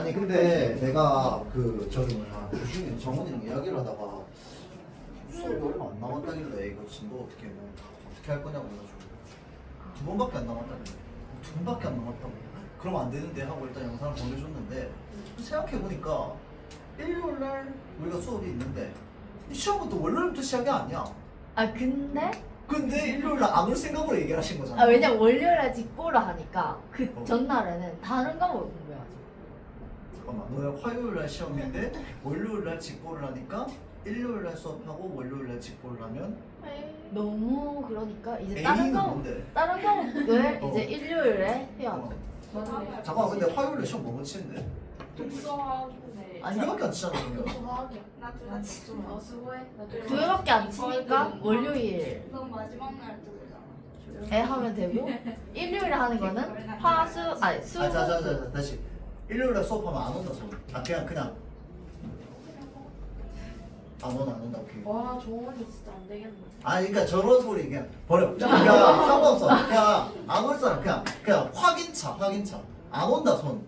아니 근데 내가 그 저기 뭐냐 교수님 정원이랑 이야기를 하다가 수업이 얼마 안 남았다길래 이거 진도 어떻게 뭐 어떻게 할 거냐고 해가지고 2번밖에 안 남았다길래 2번밖에 안 남았다고 그러면 안 되는데 하고 일단 영상을 보내줬는데 생각해보니까 일요일날 우리가 수업이 있는데 이 시험부터 월요일부터 시작이 아니야. 아 근데 일요일날 안 올 생각으로 얘기를 하신 거잖아. 아 왜냐면 월요일에 직보를 하니까 그 어. 전날에는 다른 과목을 공부해야지. 잠깐만 너가 화요일날 시험인데 월요일날 직보를 하니까 일요일날 수업하고 월요일날 직보를 하면 너무 그러니까 이제 A는 뭔데? 다른 과목을 어. 이제 일요일에 해야 돼. 잠깐만 근데 화요일에 시험 뭐 치는데? 독서하는데 아니, 두 개밖에 안 치잖아 그러면. 독서하기야. 나 수고해. 두 개밖에 안 치니까 월요일에 넌 마지막 날 두고잖아. 하면 되고 일요일에 하는 거는 화수 아니 수 자 다시 일요일날 수업하면 안 온다 손. 아 그냥 안 온다 오케이. 와 정원이 진짜 안 되겠네. 아니 그러니까 저런 소리 그냥 버려. 그냥 상관없어. 그냥 안 올 사람 그냥 확인차 안 온다 손.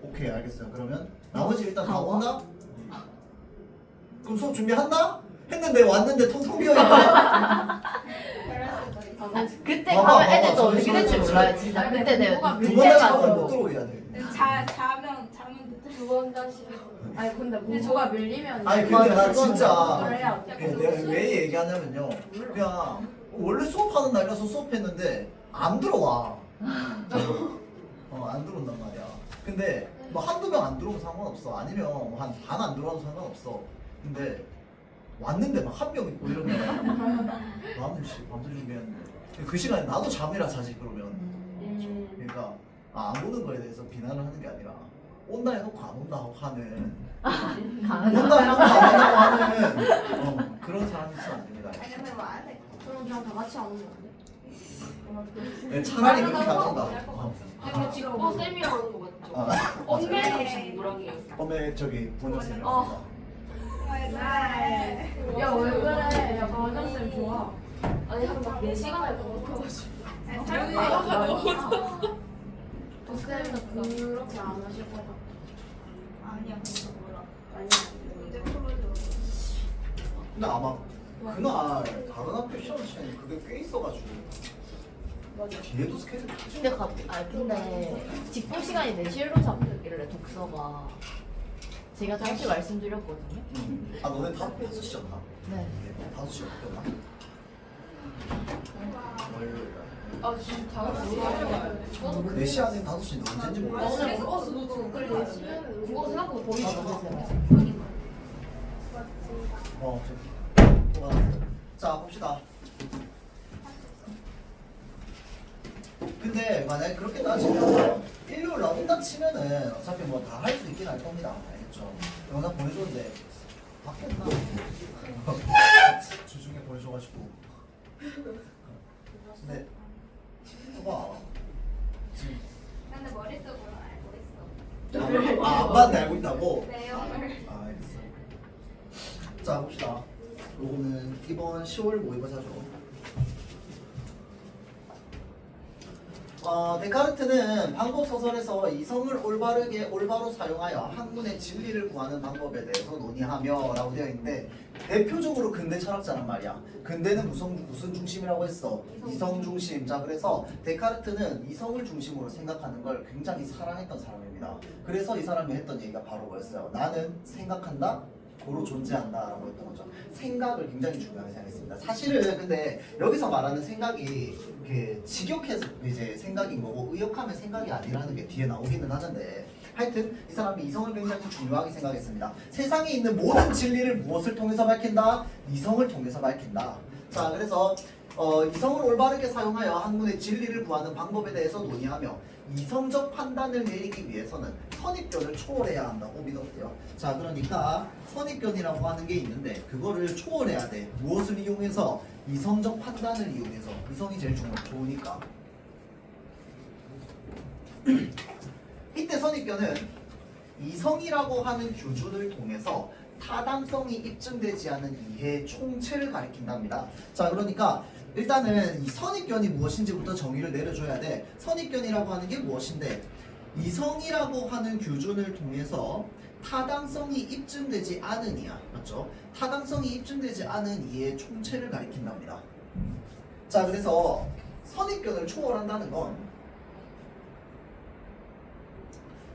오케이 알겠어요. 그러면 나머지 일단 다 온다. 그럼 수업 준비한다? 했는데 왔는데 텅텅 비어 있다. 아, 그때 봐봐, 가면 애들 또 봐봐, 어떻게 될지 저기, 몰라요 저기. 진짜. 그때 내가 두 그때 번째 수업을 못 가지고 들어오게 해야 돼. 자면 두번 다시. 아니 근데 저가 밀리면. 아니 근데 나 그거는 진짜 그래야 돼. 내가 왜 얘기하냐면요. 그냥 원래 수업하는 날이라서 수업했는데 안 들어와. 안 들어온단 말이야. 근데 뭐 한두 명 안 들어오면 상관없어. 아니면 뭐 한 반 안 들어와도 상관없어. 근데 왔는데 막 한 명 있고 이러면 나는 밤새 준비했는데 그 시간에 나도 잠이라 자지 그러면. 그러니까 안 보는 거에 대해서 비난을 하는 게 아니라 온다 해놓고 안 온다 하고 하는 온다 해놓고 안 온다고 하는 그런 사람이 있으면 안 됩니다. 아니 근데 뭐안 해. 그럼 그냥 다 같이 안 오면 안 돼? 네, 차라리 그렇게 안 온다. 근데 지금 쌤이랑 하는 거 맞죠? 아, 엄매 뭐라고 어메 저기 본연쌤. 야왜 그래? 야 원장쌤 좋아. 아니 한막 4시간을 공부해가지고. 쌤은 그렇게 안 하실 거다. 아니야 그거 몰라. 아니야. 문제 풀어줘. 근데 아마 그날 다른 학교 시험 시간이 그게 꽤 있어가지고 뒤에도 스케줄 근데 직보 시간이 4시로 잡혔길래 독서가 제가 다시 말씀드렸거든요. 아 너네 5시였나? 네. 5시 바뀌었나? 월요일날 아 진짜 5시. 4시 아닌 5시인데 언제인지 모르겠어. 오늘 먹었어 너도 그래 4시면 그거 생각보다 거의 또 받았어. 자 봅시다. 근데 만약에 그렇게 따지면 일요일 나온다 치면은 어차피 뭐 다 할 수 있긴 할 겁니다. 알겠죠? 영상 보내줬는데 바뀌었나? 주중에 보내줘가지고. 근데 봐봐. 지금 근데 머릿속으로 알고 있어. 안 봤는데 알고 있다고? 내용을. 알겠어. 자 봅시다. 요거는 이번 10월 모의고사죠. 데카르트는 방법 소설에서 이성을 올바로 사용하여 학문의 진리를 구하는 방법에 대해서 논의하며 라고 되어 있는데 대표적으로 근대 철학자란 말이야. 근대는 무슨 중심이라고 했어? 이성 중심. 자 그래서 데카르트는 이성을 중심으로 생각하는 걸 굉장히 사랑했던 사람입니다. 그래서 이 사람이 했던 얘기가 바로 뭐였어요? 나는 생각한다. 고로 존재한다 라고 했던 거죠. 생각을 굉장히 중요하게 생각했습니다. 사실은 근데 여기서 말하는 생각이 이렇게 직역해서 이제 생각인 거고 의역하면 생각이 아니라는 게 뒤에 나오기는 하는데 하여튼 이 사람이 이성을 굉장히 중요하게 생각했습니다. 세상에 있는 모든 진리를 무엇을 통해서 밝힌다? 이성을 통해서 밝힌다. 자 그래서 이성을 올바르게 사용하여 학문의 진리를 구하는 방법에 대해서 논의하며 이성적 판단을 내리기 위해서는 선입견을 초월해야 한다고 믿었대요. 자 그러니까 선입견이라고 하는 게 있는데 그거를 초월해야 돼. 무엇을 이용해서? 이성적 판단을 이용해서. 이성이 제일 좋으니까. 이때 선입견은 이성이라고 하는 규준을 통해서 타당성이 입증되지 않은 이해의 총체를 가리킨답니다. 자 그러니까 일단은 이 선입견이 무엇인지부터 정의를 내려줘야 돼. 선입견이라고 하는 게 무엇인데 이성이라고 하는 규준을 통해서 타당성이 입증되지 않은 이야. 맞죠? 타당성이 입증되지 않은 이의 총체를 가리킨답니다. 자, 그래서 선입견을 초월한다는 건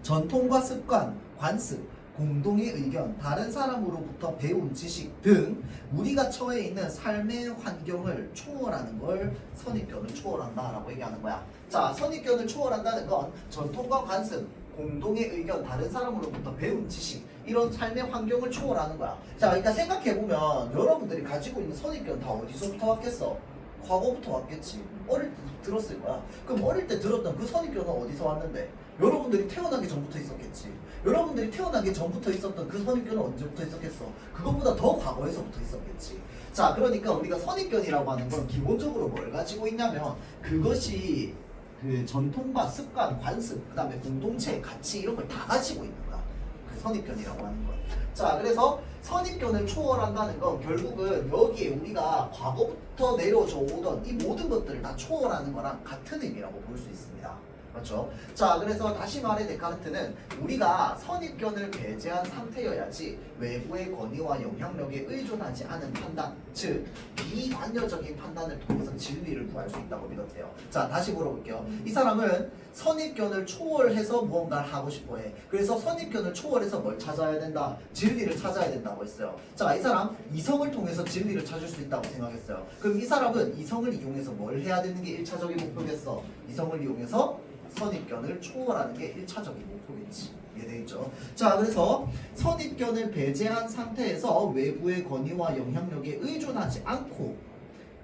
전통과 습관, 관습, 공동의 의견, 다른 사람으로부터 배운 지식 등 우리가 처해 있는 삶의 환경을 초월하는 걸 선입견을 초월한다라고 얘기하는 거야. 자, 선입견을 초월한다는 건 전통과 관습, 공동의 의견, 다른 사람으로부터 배운 지식, 이런 삶의 환경을 초월하는 거야. 자, 그러니까 생각해보면 여러분들이 가지고 있는 선입견 다 어디서부터 왔겠어? 과거부터 왔겠지. 어릴 때 들었을 거야. 그럼 어릴 때 들었던 그 선입견은 어디서 왔는데? 여러분들이 태어나기 전부터 있었겠지. 여러분들이 태어나기 전부터 있었던 그 선입견은 언제부터 있었겠어? 그것보다 더 과거에서부터 있었겠지. 자, 그러니까 우리가 선입견이라고 하는 건 기본적으로 뭘 가지고 있냐면 그것이 그 전통과 습관, 관습, 그 다음에 공동체, 가치 이런 걸 다 가지고 있는 거야. 그 선입견이라고 하는 건. 자, 그래서 선입견을 초월한다는 건 결국은 여기에 우리가 과거부터 내려져 오던 이 모든 것들을 다 초월하는 거랑 같은 의미라고 볼 수 있습니다. 맞죠? 자, 그래서 다시 말해 데카르트는 우리가 선입견을 배제한 상태여야지 외부의 권위와 영향력에 의존하지 않은 판단, 즉 비관여적인 판단을 통해서 진리를 구할 수 있다고 믿었대요. 자, 다시 물어볼게요. 이 사람은 선입견을 초월해서 무언가를 하고 싶어해. 그래서 선입견을 초월해서 뭘 찾아야 된다? 진리를 찾아야 된다고 했어요. 자, 이 사람 이성을 통해서 진리를 찾을 수 있다고 생각했어요. 그럼 이 사람은 이성을 이용해서 뭘 해야 되는 게 1차적인 목표겠어? 이성을 이용해서 선입견을 초월하는 게 1차적인 목표겠지. 이해되겠죠? 자, 그래서 선입견을 배제한 상태에서 외부의 권위와 영향력에 의존하지 않고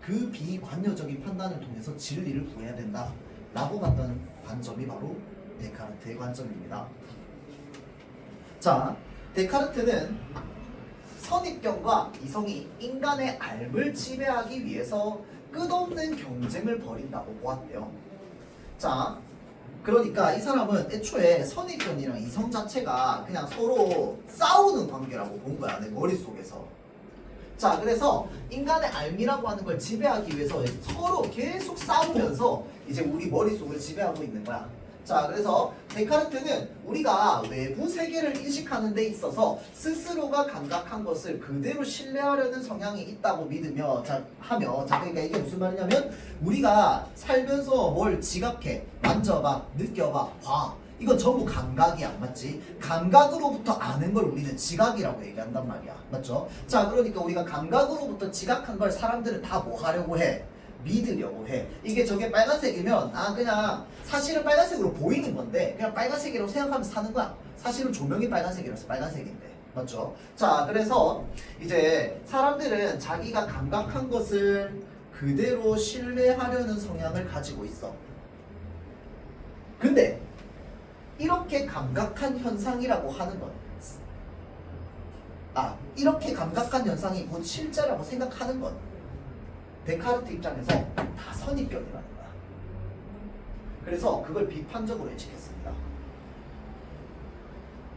그 비관여적인 판단을 통해서 진리를 구해야 된다 라고 봤던 관점이 바로 데카르트의 관점입니다. 자, 데카르트는 선입견과 이성이 인간의 삶을 지배하기 위해서 끝없는 경쟁을 벌인다고 보았대요. 자, 그러니까 이 사람은 애초에 선입견이랑 이성 자체가 그냥 서로 싸우는 관계라고 본 거야, 내 머릿속에서. 자, 그래서 인간의 알미라고 하는 걸 지배하기 위해서 서로 계속 싸우면서 이제 우리 머릿속을 지배하고 있는 거야. 자, 그래서 데카르트는 우리가 외부 세계를 인식하는 데 있어서 스스로가 감각한 것을 그대로 신뢰하려는 성향이 있다고 믿으며 그러니까 이게 무슨 말이냐면 우리가 살면서 뭘 지각해, 만져봐, 느껴봐, 봐. 이건 전부 감각이야, 맞지? 감각으로부터 아는 걸 우리는 지각이라고 얘기한단 말이야, 맞죠? 자, 그러니까 우리가 감각으로부터 지각한 걸 사람들은 다 뭐 하려고 해? 믿으려고 해. 이게 저게 빨간색이면 그냥 사실은 빨간색으로 보이는 건데 그냥 빨간색이라고 생각하면서 사는 거야. 사실은 조명이 빨간색이라서 빨간색인데, 맞죠? 자, 그래서 이제 사람들은 자기가 감각한 것을 그대로 신뢰하려는 성향을 가지고 있어. 근데 이렇게 감각한 현상이라고 하는 건 이렇게 감각한 현상이 곧 실제라고 생각하는 건 데카르트 입장에서 다 선입견이라는 거야. 그래서 그걸 비판적으로 예측했습니다.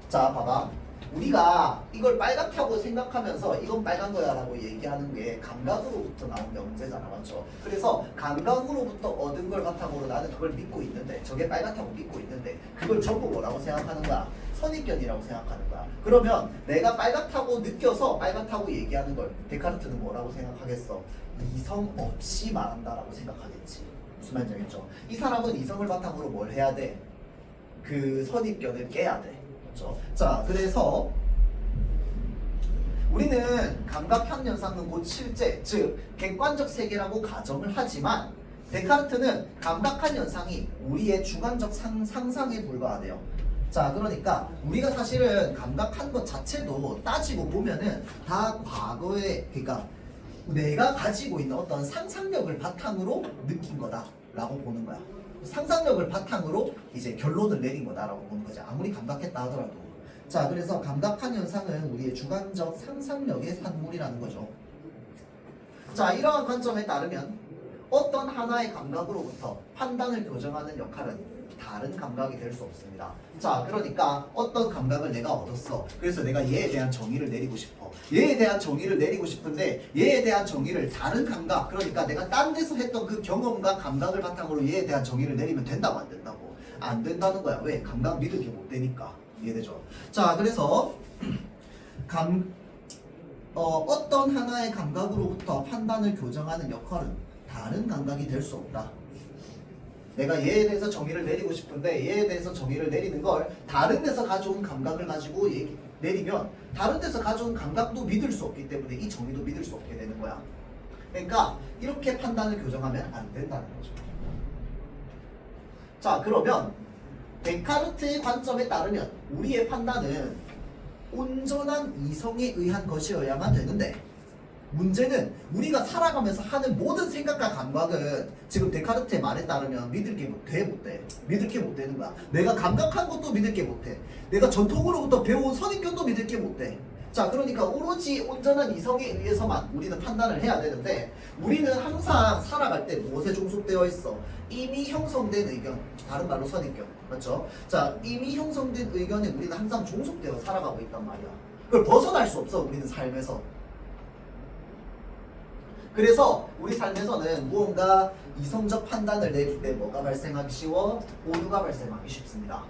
자, 봐봐. 우리가 이걸 빨갛다고 생각하면서 이건 빨간 거야 라고 얘기하는 게 감각으로부터 나온 명제잖아, 맞죠? 그래서 감각으로부터 얻은 걸 바탕으로 나는 그걸 믿고 있는데, 저게 빨갛다고 믿고 있는데 그걸 전부 뭐라고 생각하는 거야? 선입견이라고 생각하는 거야. 그러면 내가 빨갛다고 느껴서 빨갛다고 얘기하는 걸 데카르트는 뭐라고 생각하겠어? 이성 없이 말한다라고 생각하겠지. 무슨 말인지 알겠죠? 이 사람은 이성을 바탕으로 뭘 해야 돼? 그 선입견을 깨야 돼. 그렇죠? 자, 그래서 우리는 감각한 현상은 곧 실제, 즉 객관적 세계라고 가정을 하지만 데카르트는 감각한 현상이 우리의 주관적 상상에 불과하대요. 자, 그러니까 우리가 사실은 감각한 것 자체도 따지고 보면은 다 과거에, 그러니까 내가 가지고 있는 어떤 상상력을 바탕으로 느낀 거다라고 보는 거야. 상상력을 바탕으로 이제 결론을 내린 거다라고 보는 거지. 아무리 감각했다 하더라도. 자, 그래서 감각한 현상은 우리의 주관적 상상력의 산물이라는 거죠. 자, 이러한 관점에 따르면 어떤 하나의 감각으로부터 판단을 교정하는 역할은 다른 감각이 될 수 없습니다. 자, 그러니까 어떤 감각을 내가 얻었어. 그래서 내가 얘에 대한 정의를 내리고 싶어. 얘에 대한 정의를 내리고 싶은데 얘에 대한 정의를 다른 감각, 그러니까 내가 딴 데서 했던 그 경험과 감각을 바탕으로 얘에 대한 정의를 내리면 된다고 안 된다고? 안 된다는 거야. 왜? 감각 믿을 게 못 되니까. 이해되죠? 자, 그래서 어떤 하나의 감각으로부터 판단을 교정하는 역할은 다른 감각이 될 수 없다. 내가 얘에 대해서 정의를 내리고 싶은데 얘에 대해서 정의를 내리는 걸 다른 데서 가져온 감각을 가지고 내리면 다른 데서 가져온 감각도 믿을 수 없기 때문에 이 정의도 믿을 수 없게 되는 거야. 그러니까 이렇게 판단을 교정하면 안 된다는 거죠. 자, 그러면 데카르트의 관점에 따르면 우리의 판단은 온전한 이성에 의한 것이어야만 되는데 문제는 우리가 살아가면서 하는 모든 생각과 감각은 지금 데카르트의 말에 따르면 믿을 게 못 돼. 믿을 게 못 되는 거야. 내가 감각한 것도 믿을 게 못 돼. 내가 전통으로부터 배워온 선입견도 믿을 게 못 돼. 자, 그러니까 오로지 온전한 이성에 의해서만 우리는 판단을 해야 되는데 우리는 항상 살아갈 때 무엇에 종속되어 있어? 이미 형성된 의견, 다른 말로 선입견, 맞죠? 자, 이미 형성된 의견에 우리는 항상 종속되어 살아가고 있단 말이야. 그걸 벗어날 수 없어, 우리는 삶에서. 그래서 우리 삶에서는 무언가 이성적 판단을 내릴 때 뭐가 발생하기 쉬워? 오류가 발생하기 쉽습니다.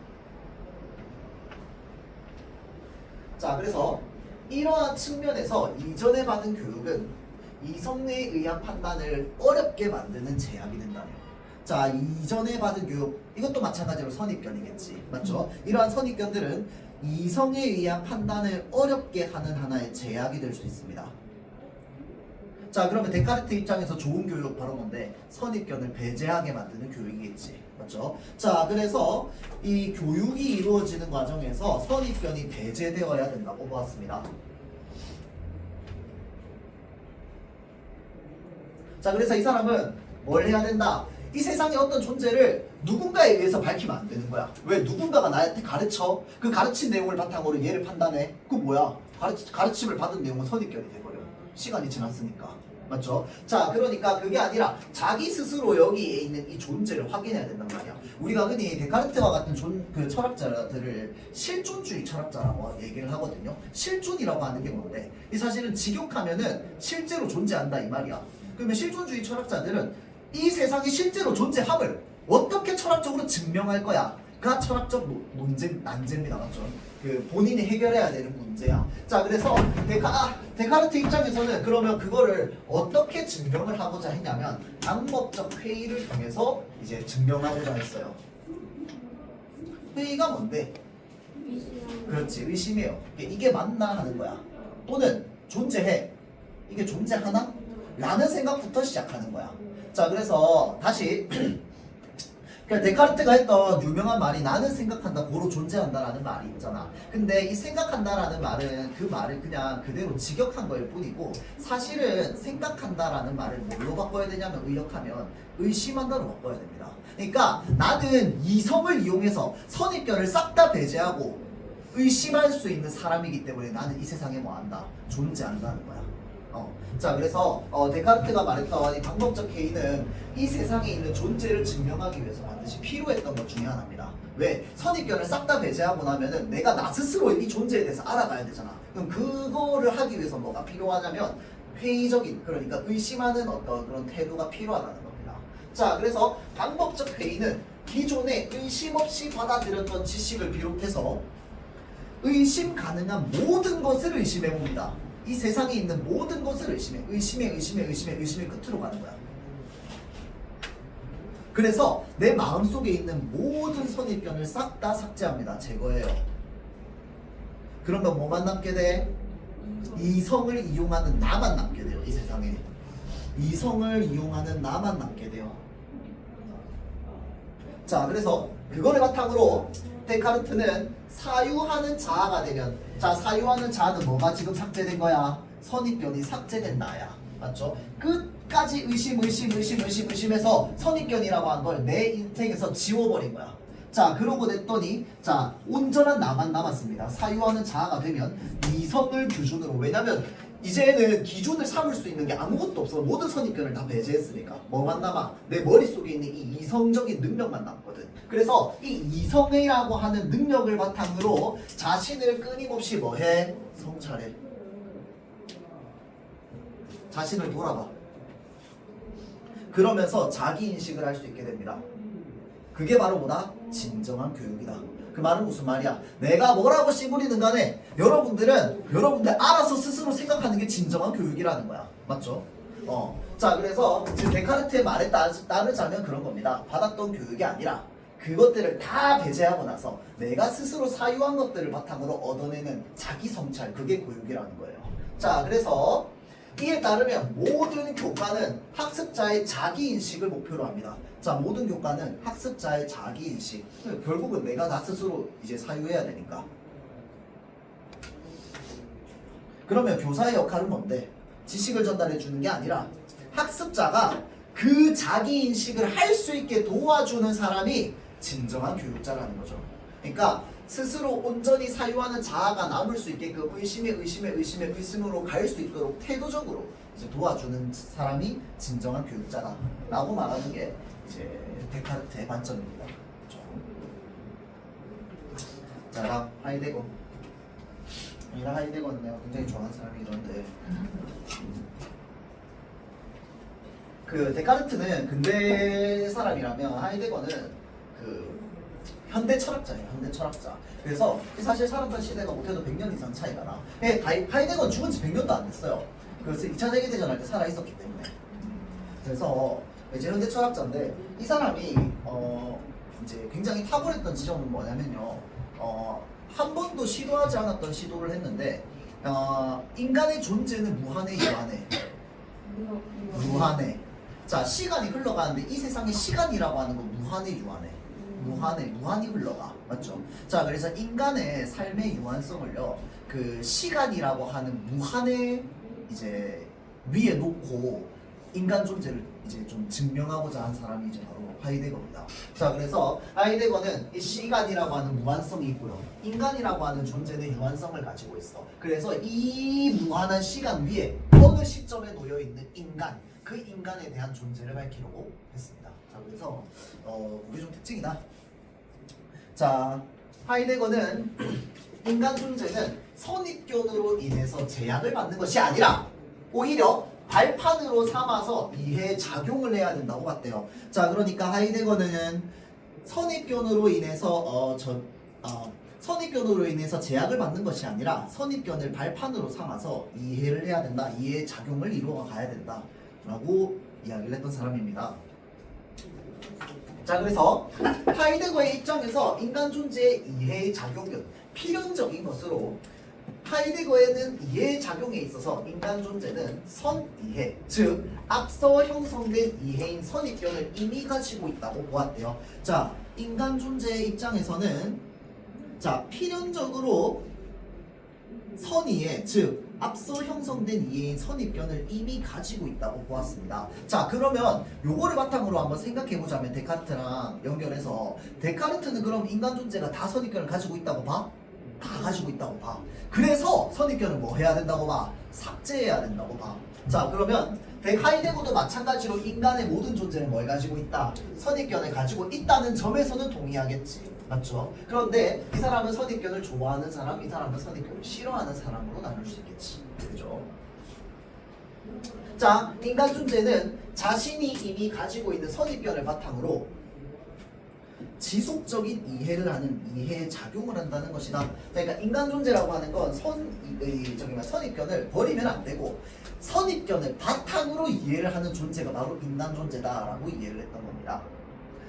자, 그래서 이러한 측면에서 이전에 받은 교육은 이성에 의한 판단을 어렵게 만드는 제약이 된다네요. 자, 이전에 받은 교육, 이것도 마찬가지로 선입견이겠지, 맞죠? 이러한 선입견들은 이성에 의한 판단을 어렵게 하는 하나의 제약이 될 수 있습니다. 자, 그러면 데카르트 입장에서 좋은 교육 바로 뭔데? 선입견을 배제하게 만드는 교육이겠지, 맞죠? 자, 그래서 이 교육이 이루어지는 과정에서 선입견이 배제되어야 된다고 보았습니다. 자, 그래서 이 사람은 뭘 해야 된다? 이 세상의 어떤 존재를 누군가에 의해서 밝히면 안 되는 거야. 왜? 누군가가 나한테 가르쳐. 그 가르친 내용을 바탕으로 얘를 판단해. 그 뭐야? 가르침을 받은 내용은 선입견이 돼버려. 시간이 지났으니까. 맞죠? 자, 그러니까 그게 아니라 자기 스스로 여기에 있는 이 존재를 확인해야 된단 말이야. 우리가 흔히 데카르트와 같은 그 철학자들을 실존주의 철학자라고 얘기를 하거든요. 실존이라고 하는 게 뭔데? 이 사실은 직역하면은 실제로 존재한다 이 말이야. 그러면 실존주의 철학자들은 이 세상이 실제로 존재함을 어떻게 철학적으로 증명할 거야? 가 철학적 난제입니다. 맞죠? 그 본인이 해결해야 되는 문제야. 자, 그래서 데카르트 입장에서는 그러면 그거를 어떻게 증명을 하고자 했냐면 방법적 회의를 통해서 이제 증명하고자 했어요. 회의가 뭔데? 그렇지, 의심이에요. 이게 맞나 하는 거야. 또는 존재해. 이게 존재하나? 라는 생각부터 시작하는 거야. 자, 그래서 다시 그러니까 데카르트가 했던 유명한 말이 나는 생각한다, 고로 존재한다라는 말이 있잖아. 근데 이 생각한다라는 말은 그 말을 그냥 그대로 직역한 거일 뿐이고 사실은 생각한다라는 말을 뭘로 바꿔야 되냐면 의역하면 의심한다로 바꿔야 됩니다. 그러니까 나는 이성을 이용해서 선입견을 싹 다 배제하고 의심할 수 있는 사람이기 때문에 나는 이 세상에 뭐한다? 존재한다는 거야. 자, 그래서 데카르트가 말했던 이 방법적 회의는 이 세상에 있는 존재를 증명하기 위해서 반드시 필요했던 것 중에 하나입니다. 왜? 선입견을 싹 다 배제하고 나면은 내가 나 스스로 이 존재에 대해서 알아가야 되잖아. 그럼 그거를 하기 위해서 뭐가 필요하냐면 회의적인, 그러니까 의심하는 어떤 그런 태도가 필요하다는 겁니다. 자, 그래서 방법적 회의는 기존에 의심 없이 받아들였던 지식을 비롯해서 의심 가능한 모든 것을 의심해봅니다. 이 세상에 있는 모든 것을 의심해. 의심의 끝으로 가는 거야. 그래서 내 마음속에 있는 모든 선입견을 싹 다 삭제합니다. 제거해요. 그러면 뭐만 남게 돼? 이성을 이용하는 나만 남게 돼요. 이 세상에. 이성을 이용하는 나만 남게 돼요. 자, 그래서 그거를 바탕으로 데카르트는 사유하는 자아가 되면, 자, 사유하는 자아는 뭐가 지금 삭제된 거야? 선입견이 삭제된 나야. 맞죠? 끝까지 의심해서 선입견이라고 한 걸 내 인생에서 지워버린 거야. 자, 그러고 냈더니 자, 온전한 나만 남았습니다. 사유하는 자아가 되면 이성을 기준으로, 왜냐면 이제는 기준을 삼을 수 있는 게 아무것도 없어. 모든 선입견을 다 배제했으니까 뭐만 남아? 내 머릿속에 있는 이 이성적인 능력만 남거든. 그래서 이 이성이라고 하는 능력을 바탕으로 자신을 끊임없이 뭐해? 성찰해. 자신을 돌아봐. 그러면서 자기 인식을 할 수 있게 됩니다. 그게 바로 뭐다? 진정한 교육이다. 그 말은 무슨 말이야? 내가 뭐라고 씨부리든 간에 여러분들 알아서 스스로 생각하는 게 진정한 교육이라는 거야. 맞죠? 자, 그래서 지금 데카르트의 말에 따르자면 그런 겁니다. 받았던 교육이 아니라 그것들을 다 배제하고 나서 내가 스스로 사유한 것들을 바탕으로 얻어내는 자기 성찰, 그게 교육이라는 거예요. 자, 그래서 이에 따르면 모든 교과는 학습자의 자기인식을 목표로 합니다. 자, 모든 교과는 학습자의 자기인식. 결국은 내가 나 스스로 이제 사유해야 되니까. 그러면 교사의 역할은 뭔데? 지식을 전달해 주는 게 아니라 학습자가 그 자기인식을 할 수 있게 도와주는 사람이 진정한 교육자라는 거죠. 그러니까 스스로 온전히 사유하는 자아가 남을 수 있게끔 의심으로 갈 수 있도록 태도적으로 이제 도와주는 사람이 진정한 교육자다라고 말하는 게 이제 데카르트의 관점입니다. 그렇죠? 자, 다음 하이데거. 하이데거는 내가 굉장히 좋아하는 사람이긴 한데 그 데카르트는 근대 사람이라면 하이데거는 그 현대 철학자예요. 현대 철학자. 그래서 사실 살았던 시대가 못해도 100년 이상 차이가 나. 하이데거는 죽은 지 100년도 안 됐어요. 그래서 2차 세계대전 할 때 살아 있었기 때문에. 그래서 이제 현대 철학자인데 이 사람이 이제 굉장히 탁월했던 지점은 뭐냐면요. 한 번도 시도하지 않았던 시도를 했는데 인간의 존재는 무한해, 유한해. 무한해. 자, 시간이 흘러가는데 이 세상에 시간이라고 하는 건 무한해, 유한해. 무한히 흘러가. 맞죠? 자, 그래서 인간의 삶의 유한성을요, 그 시간이라고 하는 무한의 이제 위에 놓고 인간 존재를 이제 좀 증명하고자 한 사람이 이제 바로 하이데거입니다. 자, 그래서 하이데거는 이 시간이라고 하는 무한성이 있고요, 인간이라고 하는 존재는 유한성을 가지고 있어. 그래서 이 무한한 시간 위에 어느 시점에 놓여 있는 인간, 그 인간에 대한 존재를 밝히려고 했습니다. 자, 그래서 그게 좀 특징이다. 자, 하이데거는 인간 존재는 선입견으로 인해서 제약을 받는 것이 아니라 오히려 발판으로 삼아서 이해 작용을 해야 된다고 봤대요. 자, 그러니까 하이데거는 선입견으로 인해서 제약을 받는 것이 아니라 선입견을 발판으로 삼아서 이해를 해야 된다. 이해 작용을 이루어 가야 된다. 라고 이야기를 했던 사람입니다. 자, 그래서 하이데거의 입장에서 인간 존재의 이해의 작용은 필연적인 것으로, 하이데거에는 이해의 작용에 있어서 인간 존재는 선이해, 즉 앞서 형성된 이해인 선입견을 이미 가지고 있다고 보았대요. 자, 인간 존재의 입장에서는 자, 필연적으로 선이해, 즉 앞서 형성된 이해인 선입견을 이미 가지고 있다고 보았습니다. 자, 그러면 요거를 바탕으로 한번 생각해보자면 데카르트랑 연결해서, 데카르트는 그럼 인간 존재가 다 선입견을 가지고 있다고 봐? 다 가지고 있다고 봐. 그래서 선입견을 뭐 해야 된다고 봐? 삭제해야 된다고 봐. 자, 그러면 하이데거도 마찬가지로 인간의 모든 존재는 뭘 가지고 있다? 선입견을 가지고 있다는 점에서는 동의하겠지. 맞죠? 그런데 이 사람은 선입견을 좋아하는 사람, 이 사람은 선입견을 싫어하는 사람으로 나눌 수 있겠지. 그죠? 자, 인간 존재는 자신이 이미 가지고 있는 선입견을 바탕으로 지속적인 이해를 하는 이해의 작용을 한다는 것이다. 그러니까 인간 존재라고 하는 건 선입견을 버리면 안 되고 선입견을 바탕으로 이해를 하는 존재가 바로 인간 존재다라고 이해를 했던 겁니다.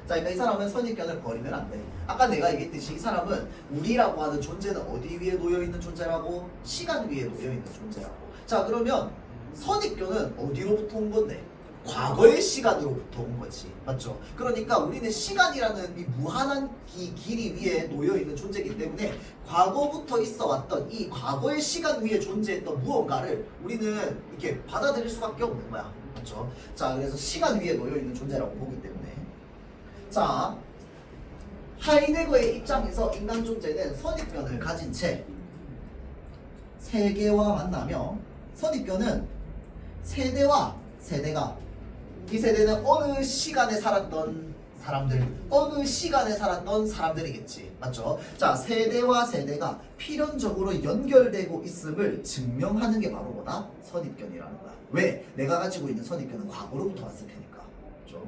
자, 그러니까 이 사람은 선입견을 버리면 안 돼. 아까 내가 얘기했듯이 이 사람은 우리라고 하는 존재는 어디 위에 놓여 있는 존재라고? 시간 위에 놓여 있는 존재라고. 자, 그러면 선입견은 어디로부터 온 건데? 과거의 시간으로부터 온 거지. 맞죠? 그러니까 우리는 시간이라는 이 무한한 길이 위에 놓여 있는 존재이기 때문에 과거부터 있어 왔던 이 과거의 시간 위에 존재했던 무언가를 우리는 이렇게 받아들일 수밖에 없는 거야. 맞죠? 자, 그래서 시간 위에 놓여 있는 존재라고 보기 때문에, 자, 하이데거의 입장에서 인간 존재는 선입견을 가진 채 세계와 만나며, 선입견은 세대가 이 세대는 어느 시간에 살았던 사람들이겠지. 맞죠? 자, 세대와 세대가 필연적으로 연결되고 있음을 증명하는 게 바로 뭐다? 선입견이라는 거야. 왜? 내가 가지고 있는 선입견은 과거로부터 왔을 테니까. 그렇죠?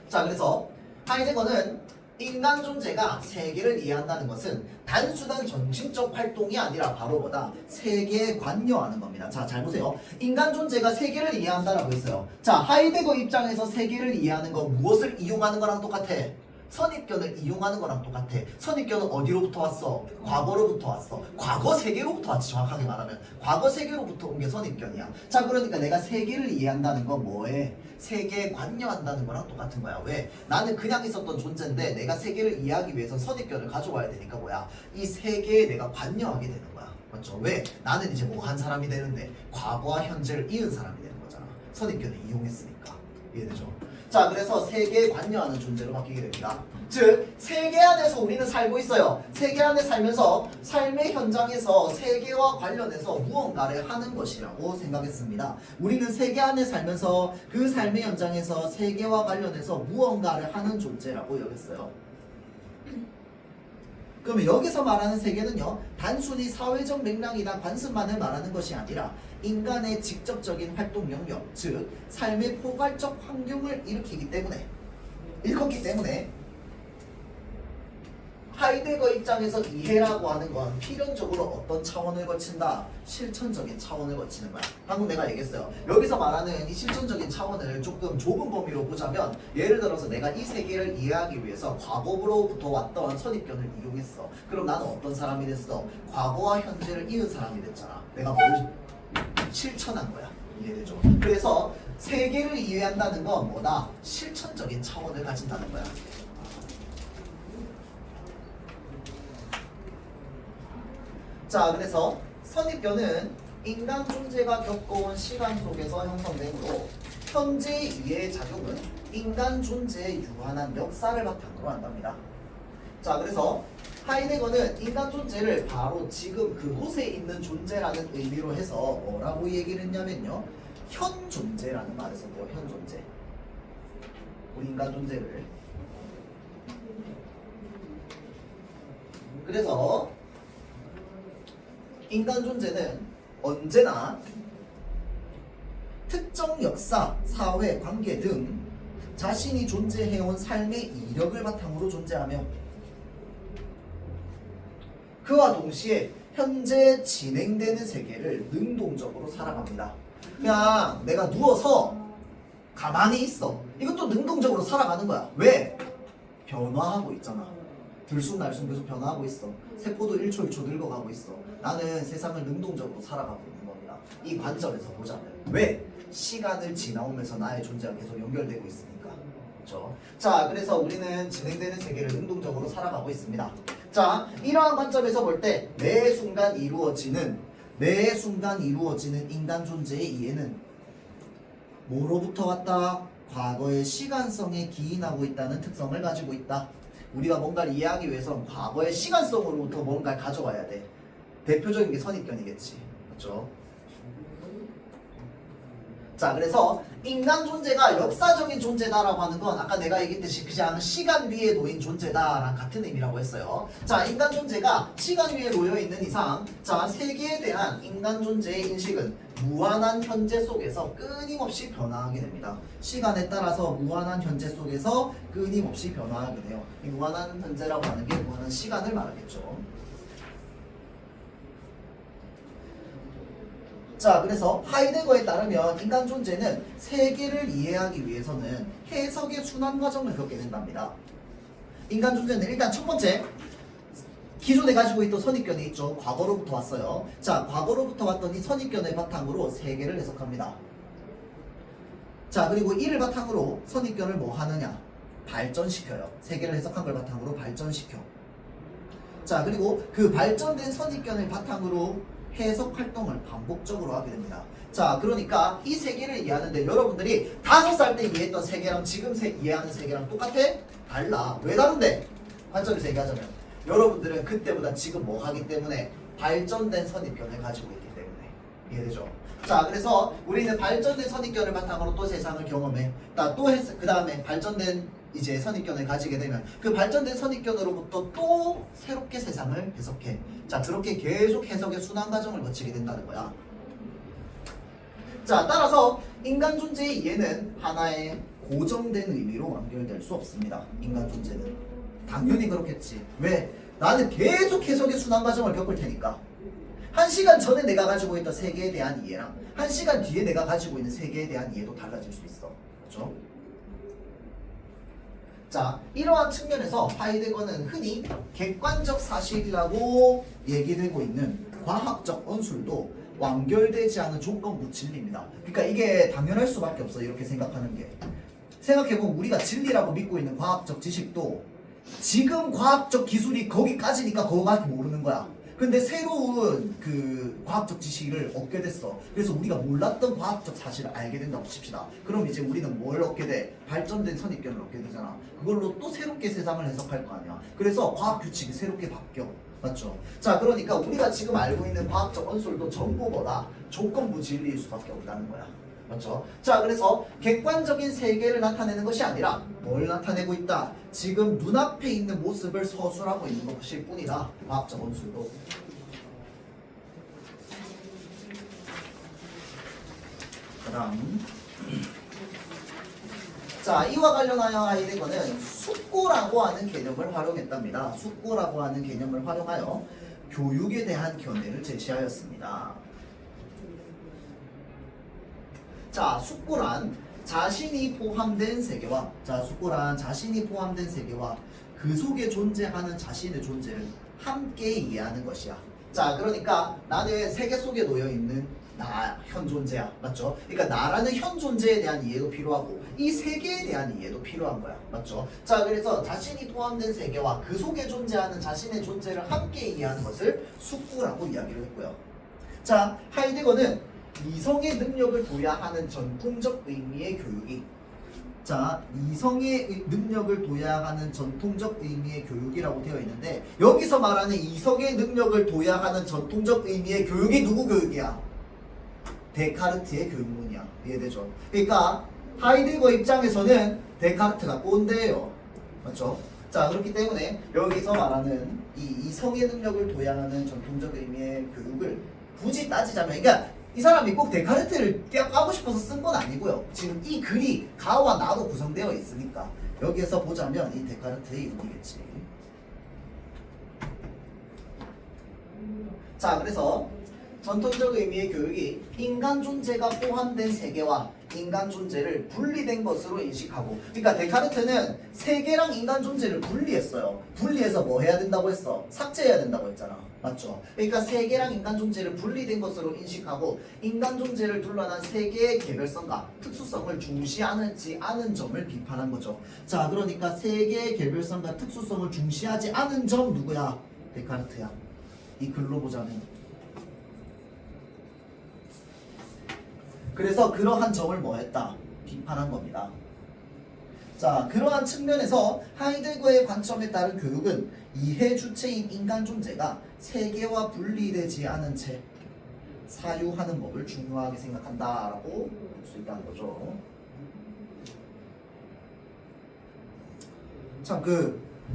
자, 그래서 하이데거는 인간 존재가 세계를 이해한다는 것은 단순한 정신적 활동이 아니라 바로 뭐다? 세계에 관여하는 겁니다. 자, 잘 보세요. 인간 존재가 세계를 이해한다라고 했어요. 자, 하이데거 입장에서 세계를 이해하는 건 무엇을 이용하는 거랑 똑같아? 선입견을 이용하는 거랑 똑같아. 선입견은 어디로부터 왔어? 과거로부터 왔어. 과거 세계로부터 왔지. 정확하게 말하면 과거 세계로부터 온 게 선입견이야. 자, 그러니까 내가 세계를 이해한다는 건 뭐해? 세계에 관여한다는 거랑 똑같은 거야. 왜? 나는 그냥 있었던 존재인데 내가 세계를 이해하기 위해서 선입견을 가져와야 되니까 뭐야? 이 세계에 내가 관여하게 되는 거야. 맞죠? 왜? 나는 이제 뭐 한 사람이 되는데 과거와 현재를 이은 사람이 되는 거잖아. 선입견을 이용했으니까. 이해되죠? 자, 그래서 세계에 관여하는 존재로 바뀌게 됩니다. 즉, 세계 안에서 우리는 살고 있어요. 세계 안에 살면서 삶의 현장에서 세계와 관련해서 무언가를 하는 것이라고 생각했습니다. 우리는 세계 안에 살면서 그 삶의 현장에서 세계와 관련해서 무언가를 하는 존재라고 여겼어요. 그러면 여기서 말하는 세계는요, 단순히 사회적 맥락이나 관습만을 말하는 것이 아니라 인간의 직접적인 활동 영역, 즉 삶의 포괄적 환경을 일으켰기 때문에 하이데거 입장에서 이해라고 하는 건 필연적으로 어떤 차원을 거친다? 실천적인 차원을 거치는 거야. 방금 내가 얘기했어요. 여기서 말하는 이 실천적인 차원을 조금 좁은 범위로 보자면, 예를 들어서 내가 이 세계를 이해하기 위해서 과거로부터 왔던 선입견을 이용했어. 그럼 나는 어떤 사람이 됐어? 과거와 현재를 이은 사람이 됐잖아. 내가 뭘 실천한 거야. 이해되죠? 그래서 세계를 이해한다는 건 뭐다? 실천적인 차원을 가진다는 거야. 자, 그래서 선입견은 인간 존재가 겪어온 시간 속에서 형성되므로 현재 이해의 작용은 인간 존재의 유한한 역사를 바탕으로 한답니다. 자, 그래서 하이데거는 인간 존재를 바로 지금 그곳에 있는 존재라는 의미로 해서 뭐라고 얘기를 했냐면요, 현 존재라는 말을 썼대요. 현 존재. 우리 인간 존재를. 그래서 인간 존재는 언제나 특정 역사, 사회, 관계 등 자신이 존재해온 삶의 이력을 바탕으로 존재하며 그와 동시에 현재 진행되는 세계를 능동적으로 살아갑니다. 그냥 내가 누워서 가만히 있어. 이것도 능동적으로 살아가는 거야. 왜? 변화하고 있잖아. 들쑥날쑥 계속 변화하고 있어. 세포도 1초 1초 늙어가고 있어. 나는 세상을 능동적으로 살아가고 있는 겁니다. 이 관점에서 보자면. 왜? 시간을 지나오면서 나의 존재가 계속 연결되고 있으니까. 그렇죠? 자, 그래서 우리는 진행되는 세계를 능동적으로 살아가고 있습니다. 자, 이러한 관점에서 볼 때 매 순간 이루어지는 인간 존재의 이해는 뭐로부터 왔다? 과거의 시간성에 기인하고 있다는 특성을 가지고 있다. 우리가 뭔가를 이해하기 위해서는 과거의 시간성으로부터 뭔가를 가져와야 돼. 대표적인 게 선입견이겠지. 그렇죠? 자, 그래서 인간 존재가 역사적인 존재다라고 하는 건 아까 내가 얘기했듯이 그냥 시간 위에 놓인 존재다랑 같은 의미라고 했어요. 자, 인간 존재가 시간 위에 놓여 있는 이상, 자, 세계에 대한 인간 존재의 인식은 무한한 현재 속에서 끊임없이 변화하게 됩니다. 시간에 따라서 무한한 현재 속에서 끊임없이 변화하게 돼요. 이 무한한 현재라고 하는 게 무한한 시간을 말하겠죠. 자, 그래서 하이데거에 따르면 인간 존재는 세계를 이해하기 위해서는 해석의 순환 과정을 겪게 된답니다. 인간 존재는 일단 첫 번째, 기존에 가지고 있던 선입견이 있죠. 과거로부터 왔어요. 자, 과거로부터 왔던 이 선입견을 바탕으로 세계를 해석합니다. 자, 그리고 이를 바탕으로 선입견을 뭐 하느냐? 발전시켜요. 세계를 해석한 걸 바탕으로 발전시켜. 자, 그리고 그 발전된 선입견을 바탕으로 해석 활동을 반복적으로 하게 됩니다. 자, 그러니까 이 세계를 이해하는데 여러분들이 5살 때 이해했던 세계랑 지금 이해하는 세계랑 똑같아? 달라. 왜 다른데? 관점에서 얘기하자면 여러분들은 그때보다 지금 뭐 하기 때문에 발전된 선입견을 가지고 있기 때문에. 이해되죠? 자, 그래서 우리는 발전된 선입견을 바탕으로 또 세상을 경험해. 그 다음에 발전된 이제 선입견을 가지게 되면 그 발전된 선입견으로부터 또 새롭게 세상을 해석해. 자, 그렇게 계속 해석의 순환 과정을 거치게 된다는 거야. 자, 따라서 인간 존재의 이해는 하나의 고정된 의미로 완결될 수 없습니다. 인간 존재는. 당연히 그렇겠지. 왜? 나는 계속 해석의 순환 과정을 겪을 테니까. 1시간 전에 내가 가지고 있던 세계에 대한 이해랑 1시간 뒤에 내가 가지고 있는 세계에 대한 이해도 달라질 수 있어. 그렇죠? 자, 이러한 측면에서 하이데거는 흔히 객관적 사실이라고 얘기되고 있는 과학적 언술도 완결되지 않은 조건부 진리입니다. 그러니까 이게 당연할 수밖에 없어. 이렇게 생각하는 게. 생각해보면 우리가 진리라고 믿고 있는 과학적 지식도 지금 과학적 기술이 거기까지니까 그거밖에 모르는 거야. 근데 새로운 그 과학적 지식을 얻게 됐어. 그래서 우리가 몰랐던 과학적 사실을 알게 된다고 칩시다. 그럼 이제 우리는 뭘 얻게 돼? 발전된 선입견을 얻게 되잖아. 그걸로 또 새롭게 세상을 해석할 거 아니야. 그래서 과학 규칙이 새롭게 바뀌어. 맞죠? 자, 그러니까 우리가 지금 알고 있는 과학적 언술도 전부 뭐다? 조건부 진리일 수밖에 없다는 거야. 맞죠? 자, 그래서 객관적인 세계를 나타내는 것이 아니라 뭘 나타내고 있다? 지금 눈앞에 있는 모습을 서술하고 있는 것일 뿐이다. 과학적 언술도. 그다음 자, 이와 관련하여 하이데거는 숙고라고 하는 개념을 활용했답니다. 숙고라고 하는 개념을 활용하여 교육에 대한 견해를 제시하였습니다. 자, 숙고란 자신이 포함된 세계와 그 속에 존재하는 자신의 존재를 함께 이해하는 것이야. 자, 그러니까 나는 세계 속에 놓여있는 나, 현 존재야. 맞죠? 그러니까 나라는 현 존재에 대한 이해도 필요하고 이 세계에 대한 이해도 필요한 거야. 맞죠? 자, 그래서 자신이 포함된 세계와 그 속에 존재하는 자신의 존재를 함께 이해하는 것을 숙고라고 이야기를 했고요. 자, 하이데거는 이성의 능력을 도야하는 전통적 의미의 교육이 이성의 능력을 도야하는 전통적 의미의 교육이라고 되어 있는데 여기서 말하는 이성의 능력을 도야하는 전통적 의미의 교육이 누구 교육이야? 데카르트의 교육문이야. 이해되죠? 그러니까 하이데거 입장에서는 데카르트가 꼰대예요. 맞죠? 자, 그렇기 때문에 여기서 말하는 이 이성의 능력을 도야하는 전통적 의미의 교육을 굳이 따지자면, 그러니까 이 사람이 꼭 데카르트를 까고 싶어서 쓴 건 아니고요. 지금 이 글이 가와 나로 구성되어 있으니까 여기에서 보자면 이 데카르트의 이론이겠지. 자, 그래서 전통적 의미의 교육이 인간 존재가 포함된 세계와 인간 존재를 분리된 것으로 인식하고, 그러니까 데카르트는 세계랑 인간 존재를 분리했어요. 분리해서 뭐 해야 된다고 했어? 삭제해야 된다고 했잖아. 맞죠? 그러니까 세계랑 인간 존재를 분리된 것으로 인식하고 인간 존재를 둘러난 세계의 개별성과 특수성을 중시하지 않은 점을 비판한 거죠. 자, 그러니까 세계의 개별성과 특수성을 중시하지 않은 점 누구야? 데카르트야. 이 글로 보자면. 그래서 그러한 점을 뭐 했다? 비판한 겁니다. 자, 그러한 측면에서 하이데거의 관점에 따른 교육은 이해 주체인 인간 존재가 세계와 분리되지 않은 채 사유하는 법을 중요하게 생각한다라고 볼 수 있다는 거죠. 참,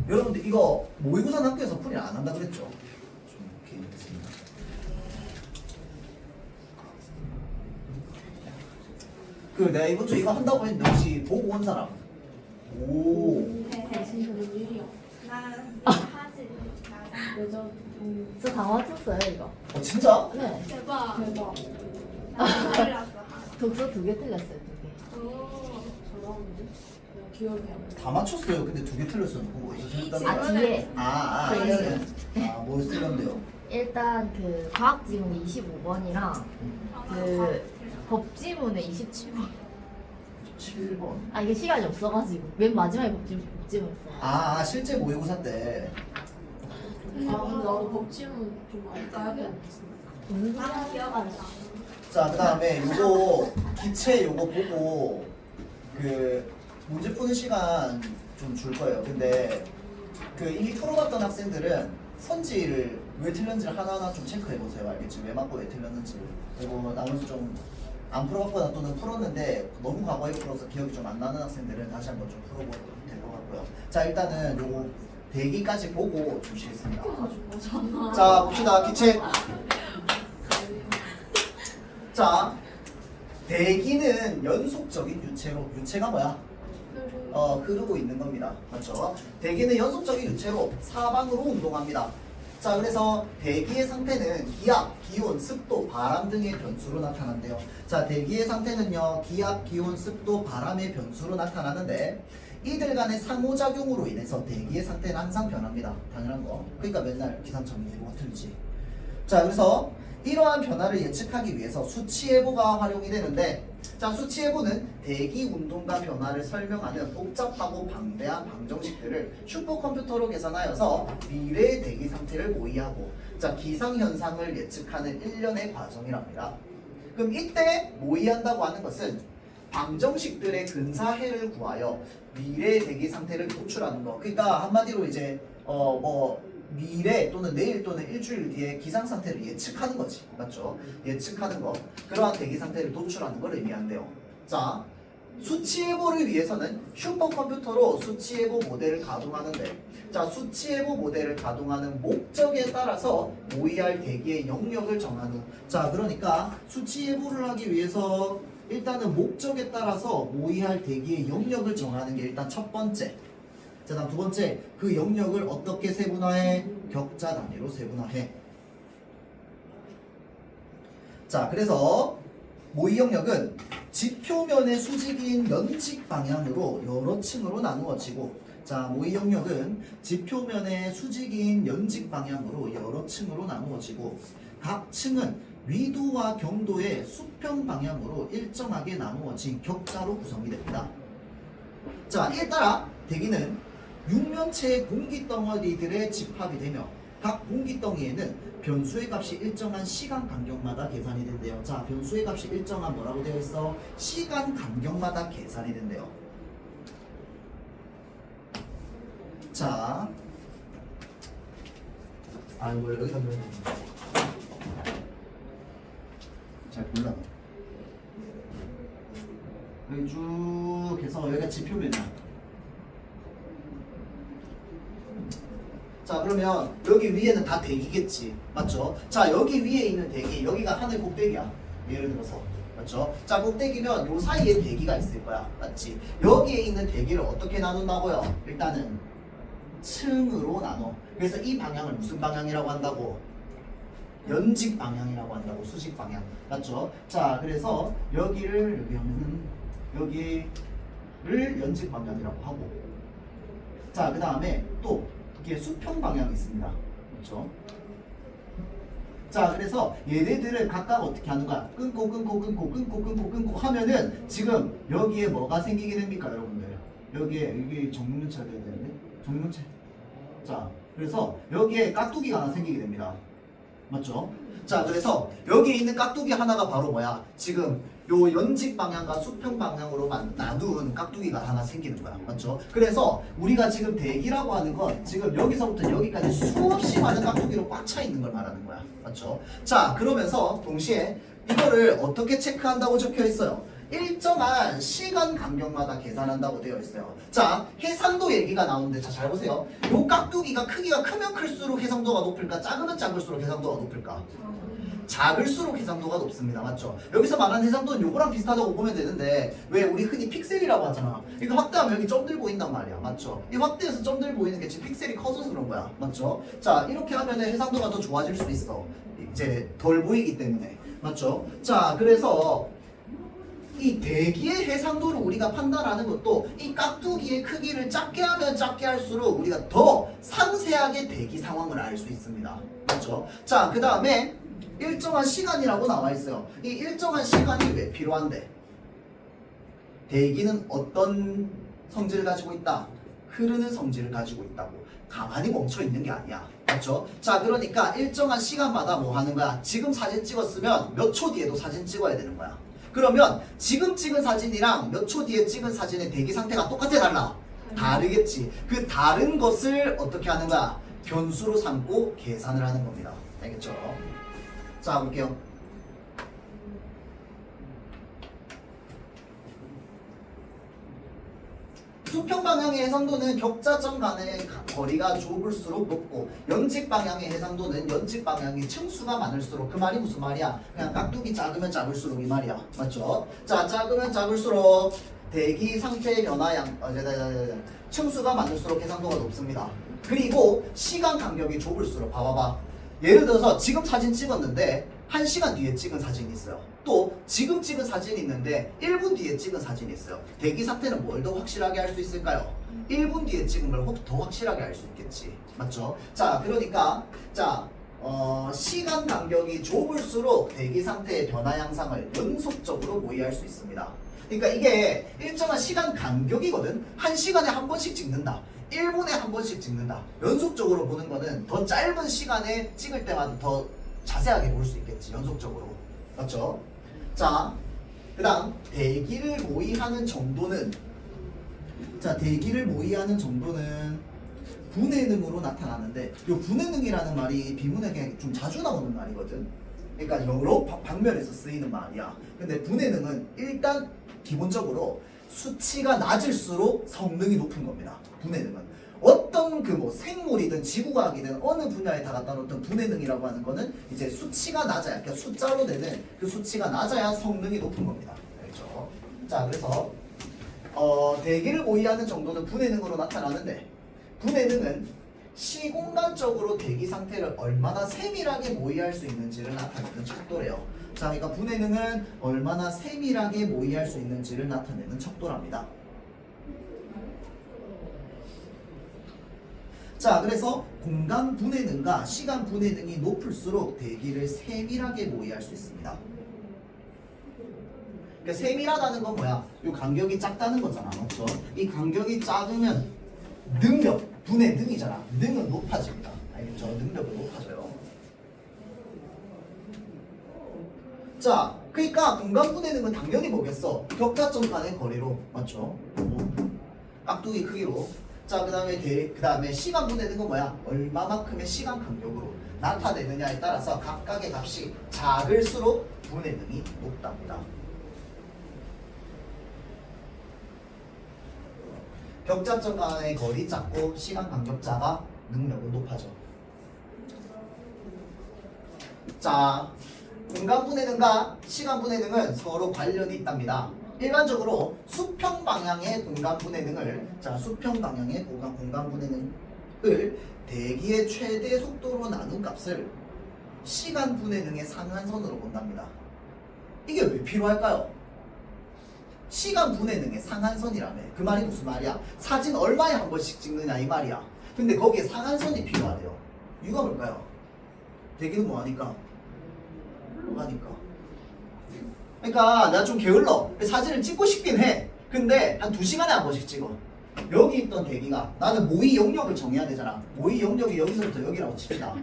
여러분들 이거 모의고사 학교에서 풀이 안 한다 그랬죠? 좀 개인했습니다. 내가 이번 주 이거 한다고 했는데 혹시 보고 온 사람? 오. 저 다 맞췄어요 이거. 진짜? 네. 대박. 독서 2개 틀렸어요 2개. 기억이 안 나. 다 맞췄어요. 근데 2개 틀렸어요. 뭐 이거 틀렸다는 아, 거야? 뒤에 뭐 틀렸는데요? 일단 그 과학 지문이 25번이랑 그 법 지문에 27번. 7번. 아, 이게 시간이 없어가지고 맨 마지막에 법 지문 있어요. 실제 모의고사 때. 근데 나도 법지문 좀 알까요? 자, 그 다음에 요거 기체 요거 보고 문제 푸는 시간 좀 줄 거예요. 근데 이미 풀어봤던 학생들은 선지를 왜 틀렸는지를 하나하나 좀 체크해 보세요. 알겠지? 왜 맞고 왜 틀렸는지. 그리고 나머지 좀 안 풀어봤거나 또는 풀었는데 너무 과거에 풀어서 기억이 좀 안 나는 학생들은 다시 한번 좀 풀어보면 될 것 같고요. 자, 일단은 요거 대기까지 보고 주시겠습니다. 자, 봅시다. 기체. 자, 대기는 연속적인 유체가 뭐야? 흐르고 있는 겁니다. 맞죠? 대기는 연속적인 유체로 사방으로 운동합니다. 자, 그래서 대기의 상태는 기압, 기온, 습도, 바람 등의 변수로 나타난대요. 자, 대기의 상태는요, 기압, 기온, 습도, 바람의 변수로 나타나는데 이들 간의 상호작용으로 인해서 대기의 상태는 항상 변합니다. 당연한 거. 그러니까 맨날 기상청 예보가 틀리지. 자, 그래서 이러한 변화를 예측하기 위해서 수치예보가 활용이 되는데, 자, 수치예보는 대기 운동과 변화를 설명하는 복잡하고 방대한 방정식들을 슈퍼컴퓨터로 계산하여서 미래의 대기 상태를 모의하고, 자, 기상현상을 예측하는 일련의 과정이랍니다. 그럼 이때 모의한다고 하는 것은 방정식들의 근사해를 구하여 미래의 대기 상태를 도출하는 거. 그러니까 한마디로 이제 미래 또는 내일 또는 일주일 뒤에 기상 상태를 예측하는 거지. 맞죠? 예측하는 거. 그러한 대기 상태를 도출하는 걸 의미한대요. 자, 수치예보를 위해서는 슈퍼컴퓨터로 수치예보 모델을 가동하는데, 자, 수치예보 모델을 가동하는 목적에 따라서 모의할 대기의 영역을 정한 후, 자, 그러니까 수치예보를 하기 위해서 일단은 목적에 따라서 모의할 대기의 영역을 정하는 게 일단 첫 번째. 자, 다음 두 번째, 그 영역을 어떻게 세분화해? 격자 단위로 세분화해. 자, 그래서 모의 영역은 지표면의 수직인 연직 방향으로 여러 층으로 나누어지고, 자, 모의 영역은 지표면의 수직인 연직 방향으로 여러 층으로 나누어지고, 각 층은 위도와 경도의 수평 방향으로 일정하게 나누어진 격자로 구성이 됩니다. 자, 이에 따라 대기는 육면체의 공기덩어리들의 집합이 되며 각 공기덩이에는 변수의 값이 일정한 시간 간격마다 계산이 된대요. 자, 변수의 값이 일정한 뭐라고 되어 있어? 시간 간격마다 계산이 된대요. 자, 이걸 여기다 넣어야 됩니다. 잘 몰라. 여기 쭉 해서 여기가 지표면이야. 자, 그러면 여기 위에는 다 대기겠지. 맞죠? 자, 여기 위에 있는 대기, 여기가 하늘 꼭대기야. 예를 들어서. 맞죠? 자, 꼭대기면 요 사이에 대기가 있을 거야. 맞지? 여기에 있는 대기를 어떻게 나눈다고요? 일단은 층으로 나눠. 그래서 이 방향을 무슨 방향이라고 한다고? 연직 방향이라고 한다고. 수직 방향. 맞죠? 자, 그래서 여기를 여기 하면은 여기를 연직 방향이라고 하고, 자, 그 다음에 또 이게 수평 방향이 있습니다. 그렇죠? 자, 그래서 얘네들을 각각 어떻게 하는 거야? 끊고 하면은 지금 여기에 뭐가 생기게 됩니까, 여러분들? 여기 정육면체가 돼야 되는데, 정육면체. 자, 그래서 여기에 깍두기가 하나 생기게 됩니다. 맞죠? 자, 그래서 여기 있는 깍두기 하나가 바로 뭐야? 지금 요 연직 방향과 수평 방향으로 나눈 깍두기가 하나 생기는 거야. 맞죠? 그래서 우리가 지금 대기라고 하는 건 지금 여기서부터 여기까지 수없이 많은 깍두기로 꽉 차 있는 걸 말하는 거야. 맞죠? 자, 그러면서 동시에 이거를 어떻게 체크한다고 적혀 있어요? 일정한 시간 간격마다 계산한다고 되어 있어요. 자, 해상도 얘기가 나오는데, 자, 잘 보세요. 요 깍두기가 크기가 크면 클수록 해상도가 높을까? 작으면 작을수록 해상도가 높을까? 작을수록 해상도가 높습니다. 맞죠? 여기서 말하는 해상도는 요거랑 비슷하다고 보면 되는데, 왜 우리 흔히 픽셀이라고 하잖아. 이거 확대하면 여기 점들 보인단 말이야. 맞죠? 이 확대해서 점들 보이는 게 지금 픽셀이 커져서 그런 거야. 맞죠? 자, 이렇게 하면 해상도가 더 좋아질 수 있어. 이제 덜 보이기 때문에. 맞죠? 자, 그래서 이 대기의 해상도를 우리가 판단하는 것도 이 깍두기의 크기를 작게 하면 작게 할수록 우리가 더 상세하게 대기 상황을 알 수 있습니다. 맞죠? 자, 그 다음에 일정한 시간이라고 나와 있어요. 이 일정한 시간이 왜 필요한데? 대기는 어떤 성질을 가지고 있다? 흐르는 성질을 가지고 있다고. 가만히 멈춰 있는 게 아니야. 맞죠? 자, 그러니까 일정한 시간마다 뭐 하는 거야? 지금 사진 찍었으면 몇 초 뒤에도 사진 찍어야 되는 거야. 그러면 지금 찍은 사진이랑 몇 초 뒤에 찍은 사진의 대기 상태가 똑같아, 달라? 다르겠지. 그 다른 것을 어떻게 하는 거야? 변수로 삼고 계산을 하는 겁니다. 알겠죠? 자, 볼게요. 수평 방향의 해상도는 격자점 간의 거리가 좁을수록 높고, 연직 방향의 해상도는 연직 방향의 층수가 많을수록. 그 말이 무슨 말이야? 그냥 깍두기 작으면 작을수록 이 말이야. 맞죠? 자, 작으면 작을수록 대기 상태의 변화량 층수가 많을수록 해상도가 높습니다. 그리고 시간 간격이 좁을수록 봐봐봐. 예를 들어서 지금 사진 찍었는데 1시간 뒤에 찍은 사진이 있어요. 또 지금 찍은 사진이 있는데 1분 뒤에 찍은 사진이 있어요. 대기 상태는 뭘 더 확실하게 할 수 있을까요? 1분 뒤에 찍은 걸 더 확실하게 알 수 있겠지. 맞죠? 자, 그러니까 시간 간격이 좁을수록 대기 상태의 변화 양상을 연속적으로 모의할 수 있습니다. 그러니까 이게 일정한 시간 간격이거든. 1시간에 한 번씩 찍는다. 1분에 한 번씩 찍는다. 연속적으로 보는 거는 더 짧은 시간에 찍을 때마다 더 자세하게 볼 수 있겠지. 연속적으로. 맞죠? 자, 그 다음 대기를 모의하는 정도는 분해능으로 나타나는데 이 분해능이라는 말이 비문학에 좀 자주 나오는 말이거든. 그러니까 여러 방면에서 쓰이는 말이야. 근데 분해능은 일단 기본적으로 수치가 낮을수록 성능이 높은 겁니다. 분해능은 어떤 생물이든 지구과학이든 어느 분야에 다 갖다 놓던 분해능이라고 하는 거는 이제 수치가 낮아야, 그러니까 숫자로 되는 그 수치가 낮아야 성능이 높은 겁니다. 그렇죠? 자, 그래서 대기를 모의하는 정도는 분해능으로 나타나는데, 분해능은 시공간적으로 대기 상태를 얼마나 세밀하게 모의할 수 있는지를 나타내는 척도래요. 자, 그러니까 분해능은 얼마나 세밀하게 모의할 수 있는지를 나타내는 척도랍니다. 자, 그래서 공간 분해능과 시간 분해능이 높을수록 대기를 세밀하게 모의할 수 있습니다. 그러니까 세밀하다는 건 뭐야? 이 간격이 작다는 거잖아, 맞죠? 이 간격이 작으면 능력, 분해능이잖아. 능은 높아집니다. 알겠죠? 능력은 높아져요. 자, 그러니까 공간 분해능은 당연히 뭐겠어? 격자점 간의 거리로, 맞죠? 깍두기 크기로. 자, 그 다음에 시간 분해능은 뭐야? 얼마만큼의 시간 간격으로 나타내느냐에 따라서 각각의 값이 작을수록 분해능이 높답니다. 격자점 간의 거리 작고 시간 간격 작아 능력은 높아져. 자, 공간 분해능과 시간 분해능은 서로 관련이 있답니다. 일반적으로 수평 방향의 공간 분해능을 공간 분해능을 대기의 최대 속도로 나눈 값을 시간 분해능의 상한선으로 본답니다. 이게 왜 필요할까요? 시간 분해능의 상한선이라며. 그 말이 무슨 말이야? 사진 얼마에 한 번씩 찍느냐 이 말이야. 근데 거기에 상한선이 필요하대요. 이유가 뭘까요? 대기는 뭐하니까? 뭐하니까? 그러니까 내가 좀 게을러. 사진을 찍고 싶긴 해. 근데 한 2시간에 한 번씩 찍어. 여기 있던 대기가, 나는 모의 영역을 정해야 되잖아. 모의 영역이 여기서부터 여기라고 칩시다.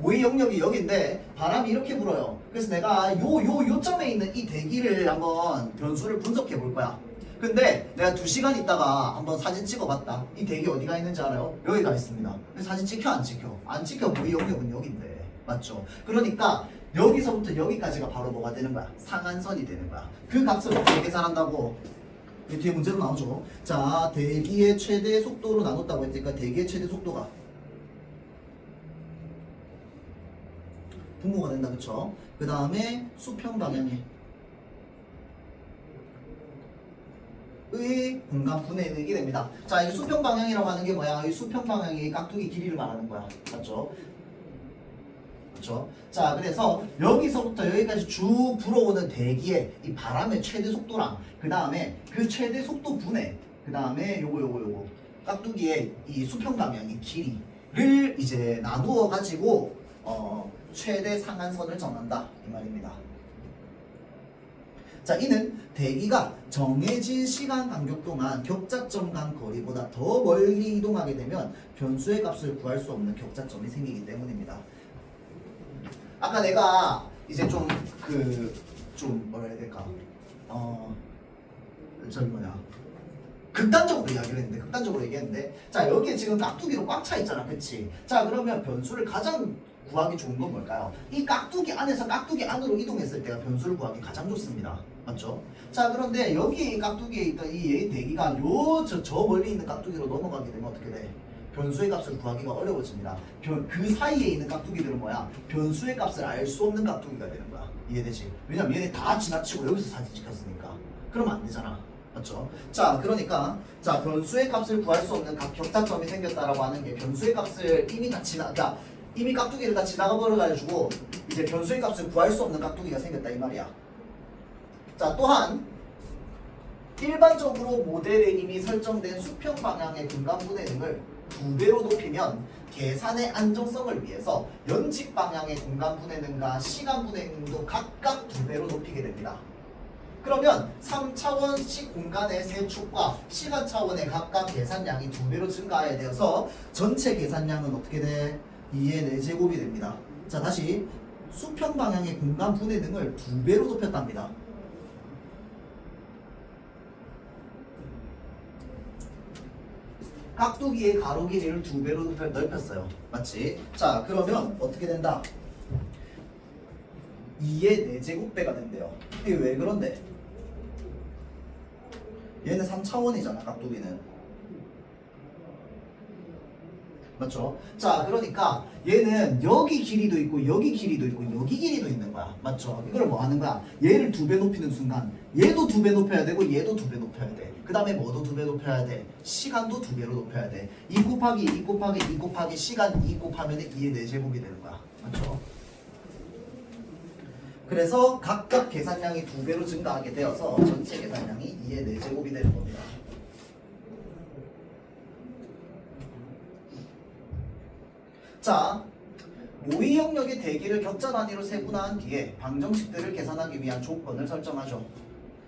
모의 영역이 여기인데 바람이 이렇게 불어요. 그래서 내가 요점에 있는 이 대기를 한번 변수를 분석해 볼 거야. 근데 내가 2시간 있다가 한번 사진 찍어봤다. 이 대기 어디가 있는지 알아요? 여기가 있습니다. 사진 찍혀 안 찍혀? 안 찍혀. 모의 영역은 여기인데, 맞죠? 그러니까 여기서부터 여기까지가 바로 뭐가 되는 거야? 상한선이 되는 거야. 그 값을 어떻게 계산한다고? 뒤에 문제로 나오죠. 자, 대기의 최대 속도로 나눴다고 했으니까 대기의 최대 속도가 분모가 된다, 그쵸? 그 다음에 수평 방향의 공간 분해능이 됩니다. 자, 이 수평 방향이라고 하는 게 뭐야? 이 수평 방향이 깍두기 길이를 말하는 거야. 맞죠? 그렇죠? 자, 그래서 여기서부터 여기까지 쭉 불어오는 대기의 이 바람의 최대 속도랑 그 다음에 그 최대 속도 분해, 그 다음에 요거 깍두기의 이 수평 방향의 길이를 이제 나누어 가지고 최대 상한선을 정한다 이 말입니다. 자, 이는 대기가 정해진 시간 간격 동안 격자점 간 거리보다 더 멀리 이동하게 되면 변수의 값을 구할 수 없는 격자점이 생기기 때문입니다. 아까 내가 이제 좀 뭐라 해야 될까? 극단적으로 얘기했는데 자, 여기에 지금 깍두기로 꽉 차 있잖아, 그치? 자, 그러면 변수를 가장 구하기 좋은 건 뭘까요? 이 깍두기 안에서 깍두기 안으로 이동했을 때가 변수를 구하기 가장 좋습니다. 맞죠? 자, 그런데 여기 깍두기에 있던 이 대기가 저 멀리 있는 깍두기로 넘어가게 되면 어떻게 돼? 변수의 값을 구하기가 어려워집니다. 그 사이에 있는 깍두기들은 뭐야? 변수의 값을 알 수 없는 깍두기가 되는 거야. 이해되지? 왜냐면 얘네 다 지나치고 여기서 사진 찍혔으니까. 그러면 안 되잖아. 맞죠? 자, 그러니까 자 변수의 값을 구할 수 없는 각 격자점이 생겼다라고 하는 게 변수의 값을 이미 다 그러니까 이미 깍두기를 다 지나가 버려가지고 이제 변수의 값을 구할 수 없는 깍두기가 생겼다 이 말이야. 자, 또한 일반적으로 모델에 이미 설정된 수평 방향의 분간분해 등을 2배로 높이면 계산의 안정성을 위해서 연직 방향의 공간 분해능과 시간 분해능도 각각 2배로 높이게 됩니다. 그러면 3차원식 공간의 세 축과 시간 차원의 각각 계산량이 2배로 증가해야 되어서 전체 계산량은 어떻게 돼? 2의 4제곱이 됩니다. 자, 다시 수평 방향의 공간 분해능을 2배로 높였답니다. 깍두기의 가로 길이를 2배로 넓혔어요. 맞지? 자, 그러면 어떻게 된다? 2의 4제곱배가 된대요. 이게 왜 그런데? 얘는 3차원이잖아, 깍두기는. 맞죠? 자, 그러니까 얘는 여기 길이도 있고 여기 길이도 있고 여기 길이도 있는 거야. 맞죠? 이걸 뭐 하는 거야? 얘를 2배 높이는 순간 얘도 2배 높여야 되고 얘도 2배 높여야 돼. 그 다음에 뭐도 2배 높여야 돼? 시간도 2배로 높여야 돼. 2 곱하기 2 곱하기 2 곱하기 시간 2 곱하면 2의 4제곱이 되는 거야. 맞죠? 그래서 각각 계산량이 2배로 증가하게 되어서 전체 계산량이 2의 4제곱이 되는 겁니다. 자, 모의 영역의 대기를 격자 단위로 세분화한 뒤에 방정식들을 계산하기 위한 조건을 설정하죠.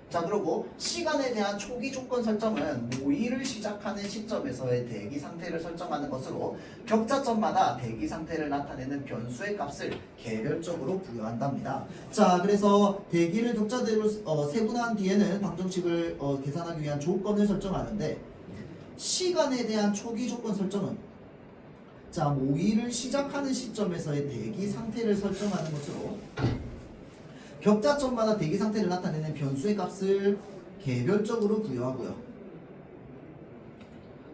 자, 그리고 시간에 대한 초기 조건 설정은 모의를 시작하는 시점에서의 대기 상태를 설정하는 것으로 격자점마다 대기 상태를 나타내는 변수의 값을 개별적으로 부여한답니다. 자, 그래서 대기를 격자대로 세분화한 뒤에는 방정식을 계산하기 위한 조건을 설정하는데 시간에 대한 초기 조건 설정은 자, 모의를 시작하는 시점에서의 대기 상태를 설정하는 것으로 격자점마다 대기 상태를 나타내는 변수의 값을 개별적으로 부여하고요.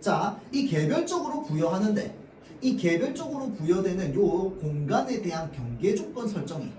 자, 이 개별적으로 부여하는데 이 개별적으로 부여되는 요 공간에 대한 경계 조건 설정이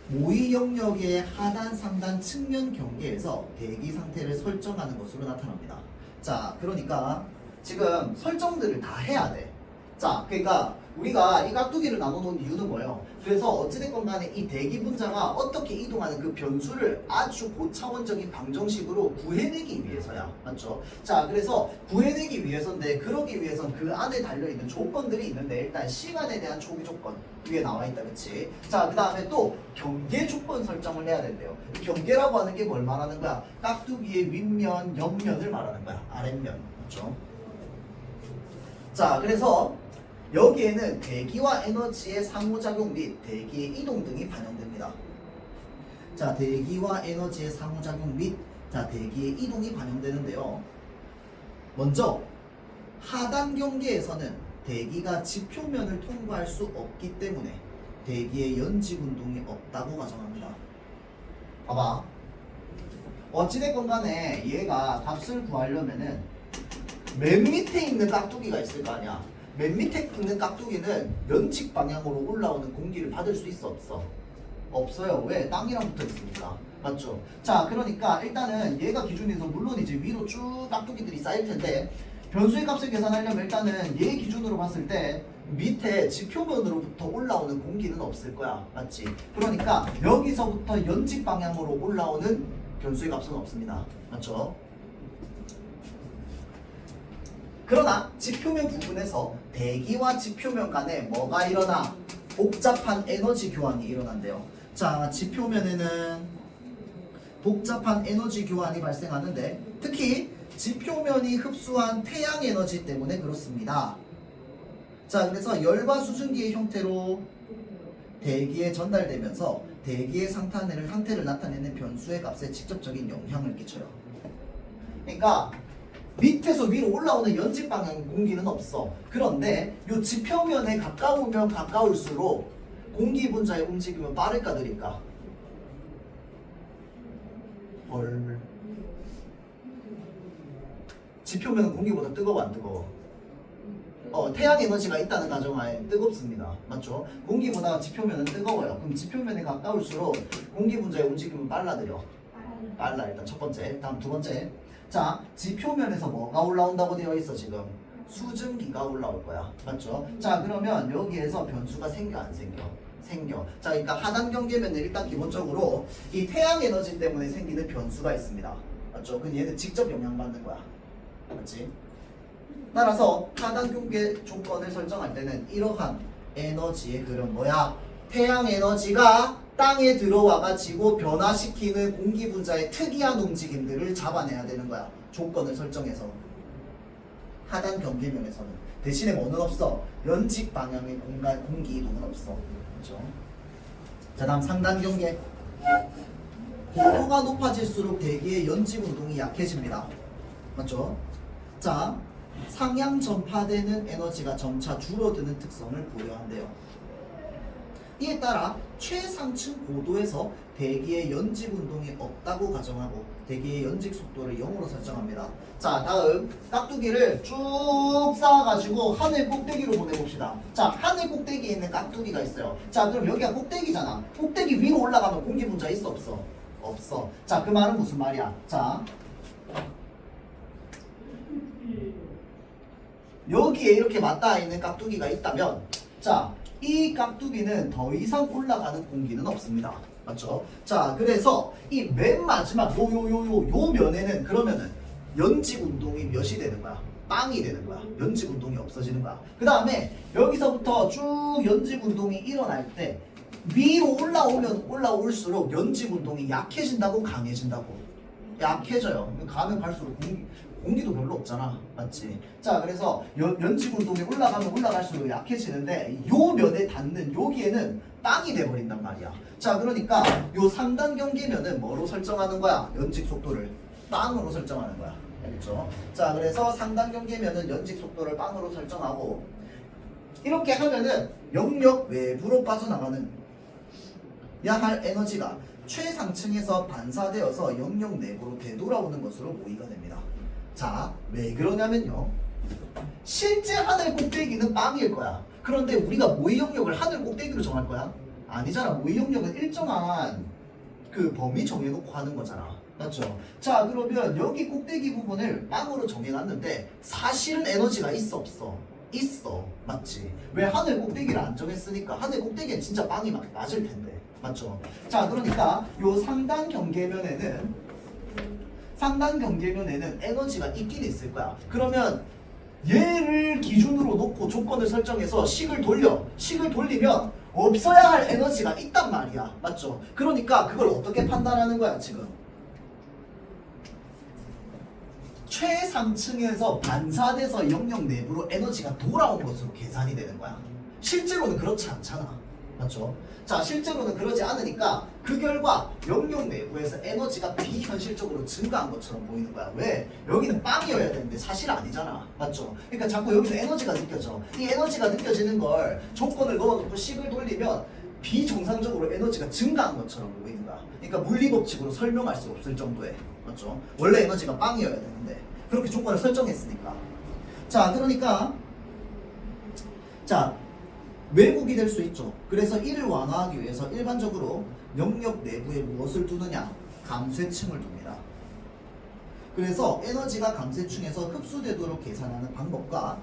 모의 영역의 하단, 상단, 측면 경계에서 대기 상태를 설정하는 것으로 나타납니다. 자, 그러니까 지금 설정들을 다 해야 돼. 자, 그러니까 우리가 이 깍두기를 나눠놓은 이유는 뭐예요? 그래서 어찌됐건 간에 이 대기 분자가 어떻게 이동하는 그 변수를 아주 고차원적인 방정식으로 구해내기 위해서야. 맞죠? 자, 그래서 구해내기 위해서인데 그러기 위해선 그 안에 달려있는 조건들이 있는데 일단 시간에 대한 초기 조건 위에 나와있다. 그치? 자, 그 다음에 또 경계 조건 설정을 해야 된대요. 경계라고 하는 게 뭘 말하는 거야? 깍두기의 윗면, 옆면을 말하는 거야. 아랫면. 맞죠? 자, 그래서 여기에는 대기와 에너지의 상호작용 및 대기의 이동 등이 반영됩니다. 자, 대기와 에너지의 상호작용 및 대기의 이동이 반영되는데요. 먼저 하단 경계에서는 대기가 지표면을 통과할 수 없기 때문에 대기의 연직 운동이 없다고 가정합니다. 봐봐. 어찌됐건 간에 얘가 값을 구하려면은 맨 밑에 있는 깍두기가 있을 거 아니야. 맨 밑에 있는 깍두기는 연칙 방향으로 올라오는 공기를 받을 수 있어 없어? 없어요. 왜? 땅이랑 붙어 있으니까. 맞죠? 자, 그러니까 일단은 얘가 기준에서 물론 이제 위로 쭉 깍두기들이 쌓일 텐데 변수의 값을 계산하려면 일단은 얘 기준으로 봤을 때 밑에 지표면으로부터 올라오는 공기는 없을 거야. 맞지? 그러니까 여기서부터 연칙 방향으로 올라오는 변수의 값은 없습니다. 맞죠? 그러나 지표면 부분에서 대기와 지표면 간에 뭐가 일어나? 복잡한 에너지 교환이 일어난대요. 자, 지표면에는 복잡한 에너지 교환이 발생하는데 특히 지표면이 흡수한 태양 에너지 때문에 그렇습니다. 자, 그래서 열과 수증기의 형태로 대기에 전달되면서 대기의 상태를 나타내는 변수의 값에 직접적인 영향을 끼쳐요. 그러니까 밑에서 위로 올라오는 연직 방향 공기는 없어. 그런데 요 지표면에 가까우면 가까울수록 공기 분자의 움직임은 빠를까 느릴까? 헐. 지표면은 공기보다 뜨거워 안 뜨거워? 태양 에너지가 있다는 가정하에 뜨겁습니다. 맞죠? 공기보다 지표면은 뜨거워요. 그럼 지표면에 가까울수록 공기 분자의 움직임은 빨라들여. 빨라. 일단 첫 번째. 다음 두 번째. 자, 지표면에서 뭐가 올라온다고 되어 있어 지금? 수증기가 올라올 거야. 맞죠? 자, 그러면 여기에서 변수가 생겨 안 생겨? 생겨. 자, 그러니까 하단 경계면은 일단 기본적으로 이 태양 에너지 때문에 생기는 변수가 있습니다. 맞죠? 그 얘는 직접 영향받는 거야. 맞지? 따라서 하단 경계 조건을 설정할 때는 이러한 에너지의 흐름 뭐야? 태양 에너지가 땅에 들어와 가지고 변화시키는 공기 분자의 특이한 움직임들을 잡아내야 되는 거야. 조건을 설정해서. 하단 경계면에서는. 대신에 뭐는 없어? 연직 방향의 공기 이동은 없어. 그렇죠? 자, 다음 상단 경계. 고도가 높아질수록 대기의 연직 운동이 약해집니다. 맞죠? 자, 상향 전파되는 에너지가 점차 줄어드는 특성을 보여한대요. 이에 따라 최상층 고도에서 대기의 연직 운동이 없다고 가정하고 대기의 연직 속도를 0으로 설정합니다. 자, 다음 깍두기를 쭉 쌓아가지고 하늘 꼭대기로 보내봅시다. 자, 하늘 꼭대기에 있는 깍두기가 있어요. 자, 그럼 여기가 꼭대기잖아. 꼭대기 위로 올라가면 공기 분자 있어 없어? 없어. 자, 그 말은 무슨 말이야? 자, 여기에 이렇게 맞닿아 있는 깍두기가 있다면, 자, 이 깍두기는 더 이상 올라가는 공기는 없습니다. 맞죠? 자, 그래서 이 맨 마지막 요 면에는 그러면은 연직 운동이 몇이 되는 거야? 빵이 되는 거야. 연직 운동이 없어지는 거야. 그 다음에 여기서부터 쭉 연직 운동이 일어날 때 위로 올라오면 올라올수록 연직 운동이 약해진다고 강해진다고? 약해져요. 가면 갈수록 공기도 별로 없잖아. 맞지? 자, 그래서 연직 운동이 올라가면 올라갈수록 약해지는데 요 면에 닿는 여기에는 빵이 돼버린단 말이야. 자, 그러니까 요 상단 경계면은 뭐로 설정하는 거야? 연직 속도를 빵으로 설정하는 거야. 알겠죠? 자, 그래서 상단 경계면은 연직 속도를 빵으로 설정하고 이렇게 하면은 영역 외부로 빠져나가는 야할 에너지가 최상층에서 반사되어서 영역 내부로 되돌아오는 것으로 모의가 됩니다. 자, 왜 그러냐면요. 실제 하늘 꼭대기는 빵일 거야. 그런데 우리가 모의 영역을 하늘 꼭대기로 정할 거야? 아니잖아. 모의 영역은 일정한 그 범위 정해놓고 하는 거잖아. 맞죠? 자, 그러면 여기 꼭대기 부분을 빵으로 정해놨는데 사실은 에너지가 있어 없어? 있어. 맞지? 왜 하늘 꼭대기를 안 정했으니까 하늘 꼭대기엔 진짜 빵이 맞을 텐데. 맞죠? 자, 그러니까 요 상단 경계면에는 에너지가 있긴 있을 거야. 그러면 얘를 기준으로 놓고 조건을 설정해서 식을 돌리면 없어야 할 에너지가 있단 말이야. 맞죠? 그러니까 그걸 어떻게 판단하는 거야 지금? 최상층에서 반사돼서 영역 내부로 에너지가 돌아온 것으로 계산이 되는 거야. 실제로는 그렇지 않잖아. 맞죠? 자, 실제로는 그러지 않으니까 그 결과 영역 내부에서 에너지가 비현실적으로 증가한 것처럼 보이는 거야. 왜? 여기는 빵이어야 되는데 사실 아니잖아. 맞죠? 그러니까 자꾸 여기서 에너지가 느껴져. 이 에너지가 느껴지는 걸 조건을 넣어놓고 식을 돌리면 비정상적으로 에너지가 증가한 것처럼 보이는 거야. 그러니까 물리법칙으로 설명할 수 없을 정도의. 맞죠? 원래 에너지가 빵이어야 되는데 그렇게 조건을 설정했으니까. 자, 그러니까 자, 왜곡이 될 수 있죠. 그래서 이를 완화하기 위해서 일반적으로 영역 내부에 무엇을 두느냐? 감쇄층을 둡니다. 그래서 에너지가 감쇄층에서 흡수되도록 계산하는 방법과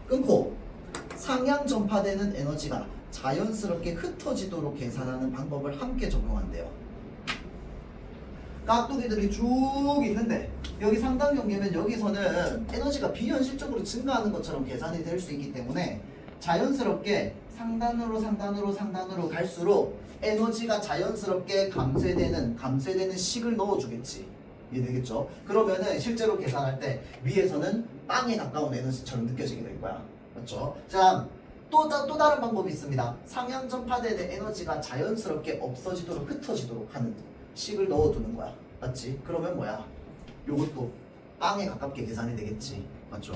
끊고 상향 전파되는 에너지가 자연스럽게 흩어지도록 계산하는 방법을 함께 적용한대요. 깍두기들이 쭉 있는데 여기 상단 경계면 여기서는 에너지가 비현실적으로 증가하는 것처럼 계산이 될 수 있기 때문에 자연스럽게 상단으로 갈수록 에너지가 자연스럽게 감쇄되는 식을 넣어주겠지. 이해되겠죠? 그러면은 실제로 계산할 때 위에서는 빵에 가까운 에너지처럼 느껴지게 될 거야. 맞죠? 자, 또 다른 방법이 있습니다. 상향 전파되는 에너지가 자연스럽게 없어지도록 흩어지도록 하는 식을 넣어두는 거야. 맞지? 그러면 뭐야? 요것도 빵에 가깝게 계산이 되겠지. 맞죠?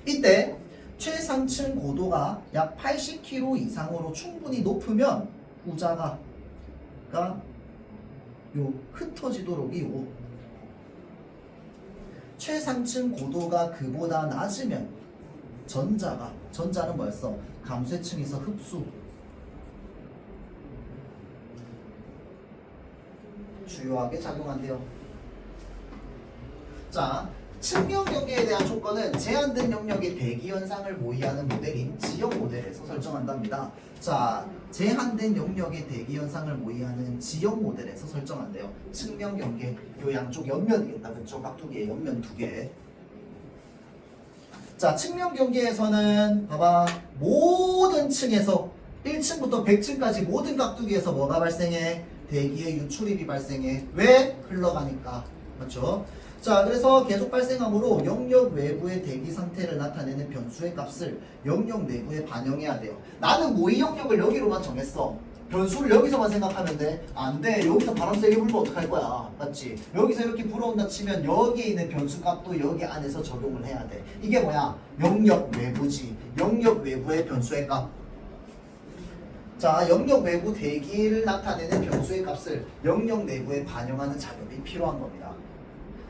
이때 최상층 고도가 약 80km 이상으로 충분히 높으면 후자가 요 흩어지도록이 요 최상층 고도가 그보다 낮으면 전자는 뭐였어? 감쇄층에서 주요하게 작용한대요. 자, 측면 경계에 대한 조건은 제한된 영역의 대기 현상을 모의하는 모델인 지역 모델에서 설정한답니다. 자, 제한된 영역의 대기 현상을 모의하는 지역 모델에서 설정한대요. 측면 경계, 요 양쪽 옆면이겠다. 그쪽 깍두기의 옆면 두 개. 자, 측면 경계에서는 봐봐, 모든 층에서 1층부터 100층까지 모든 깍두기에서 뭐가 발생해? 대기의 유출입이 발생해. 왜? 흘러가니까. 맞죠? 자, 그래서 계속 발생하므로 영역 외부의 대기 상태를 나타내는 변수의 값을 영역 내부에 반영해야 돼요. 나는 모의 영역을 여기로만 정했어. 변수를 여기서만 생각하면 돼? 안 돼. 여기서 바람 세게 불면 어떡할 거야? 맞지? 여기서 이렇게 불어온다 치면 여기에 있는 변수 값도 여기 안에서 적용을 해야 돼. 이게 뭐야? 영역 외부지. 영역 외부의 변수의 값. 자, 영역 외부 대기를 나타내는 변수의 값을 영역 내부에 반영하는 작업이 필요한 겁니다.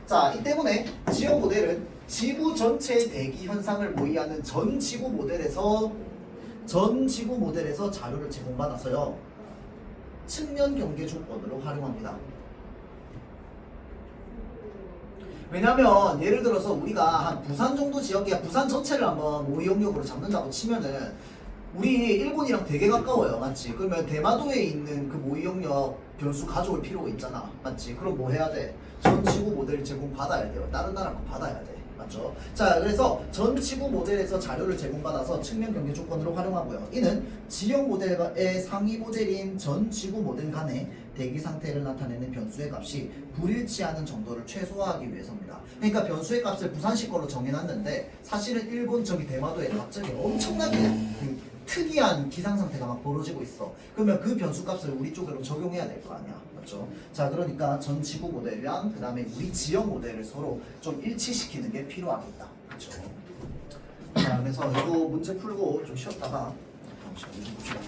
자, 이 때문에 지역 모델은 지구 전체의 대기 현상을 모의하는 전 지구 모델에서 자료를 제공받아서요, 측면 경계 조건으로 활용합니다. 왜냐면 예를 들어서 우리가 한 부산 정도 지역이야, 부산 전체를 한번 모의 영역으로 잡는다고 치면은 우리 일본이랑 되게 가까워요. 맞지? 그러면 대마도에 있는 그 모의 영역 변수 가져올 필요가 있잖아. 맞지? 그럼 뭐 해야 돼? 전 지구 모델을 제공받아야 돼요. 다른 나라 거 받아야 돼. 맞죠? 자, 그래서 전 지구 모델에서 자료를 제공받아서 측면 경계 조건으로 활용하고요. 이는 지역 모델의 상위 모델인 전 지구 모델 간의 대기 상태를 나타내는 변수의 값이 불일치하는 정도를 최소화하기 위해서입니다. 그러니까 변수의 값을 부산시 거로 정해놨는데 사실은 일본 저기 대마도에 갑자기 엄청나게 특이한 기상 상태가 막 벌어지고 있어. 그러면 그 변수 값을 우리 쪽으로 적용해야 될 거 아니야. 맞죠? 자, 그러니까 전 지구 모델이랑 그 다음에 우리 지역 모델을 서로 좀 일치시키는 게 필요하겠다. 그렇죠? 자, 그래서 이거 문제 풀고 좀 쉬었다가 다음 시간에 좀 봅시다.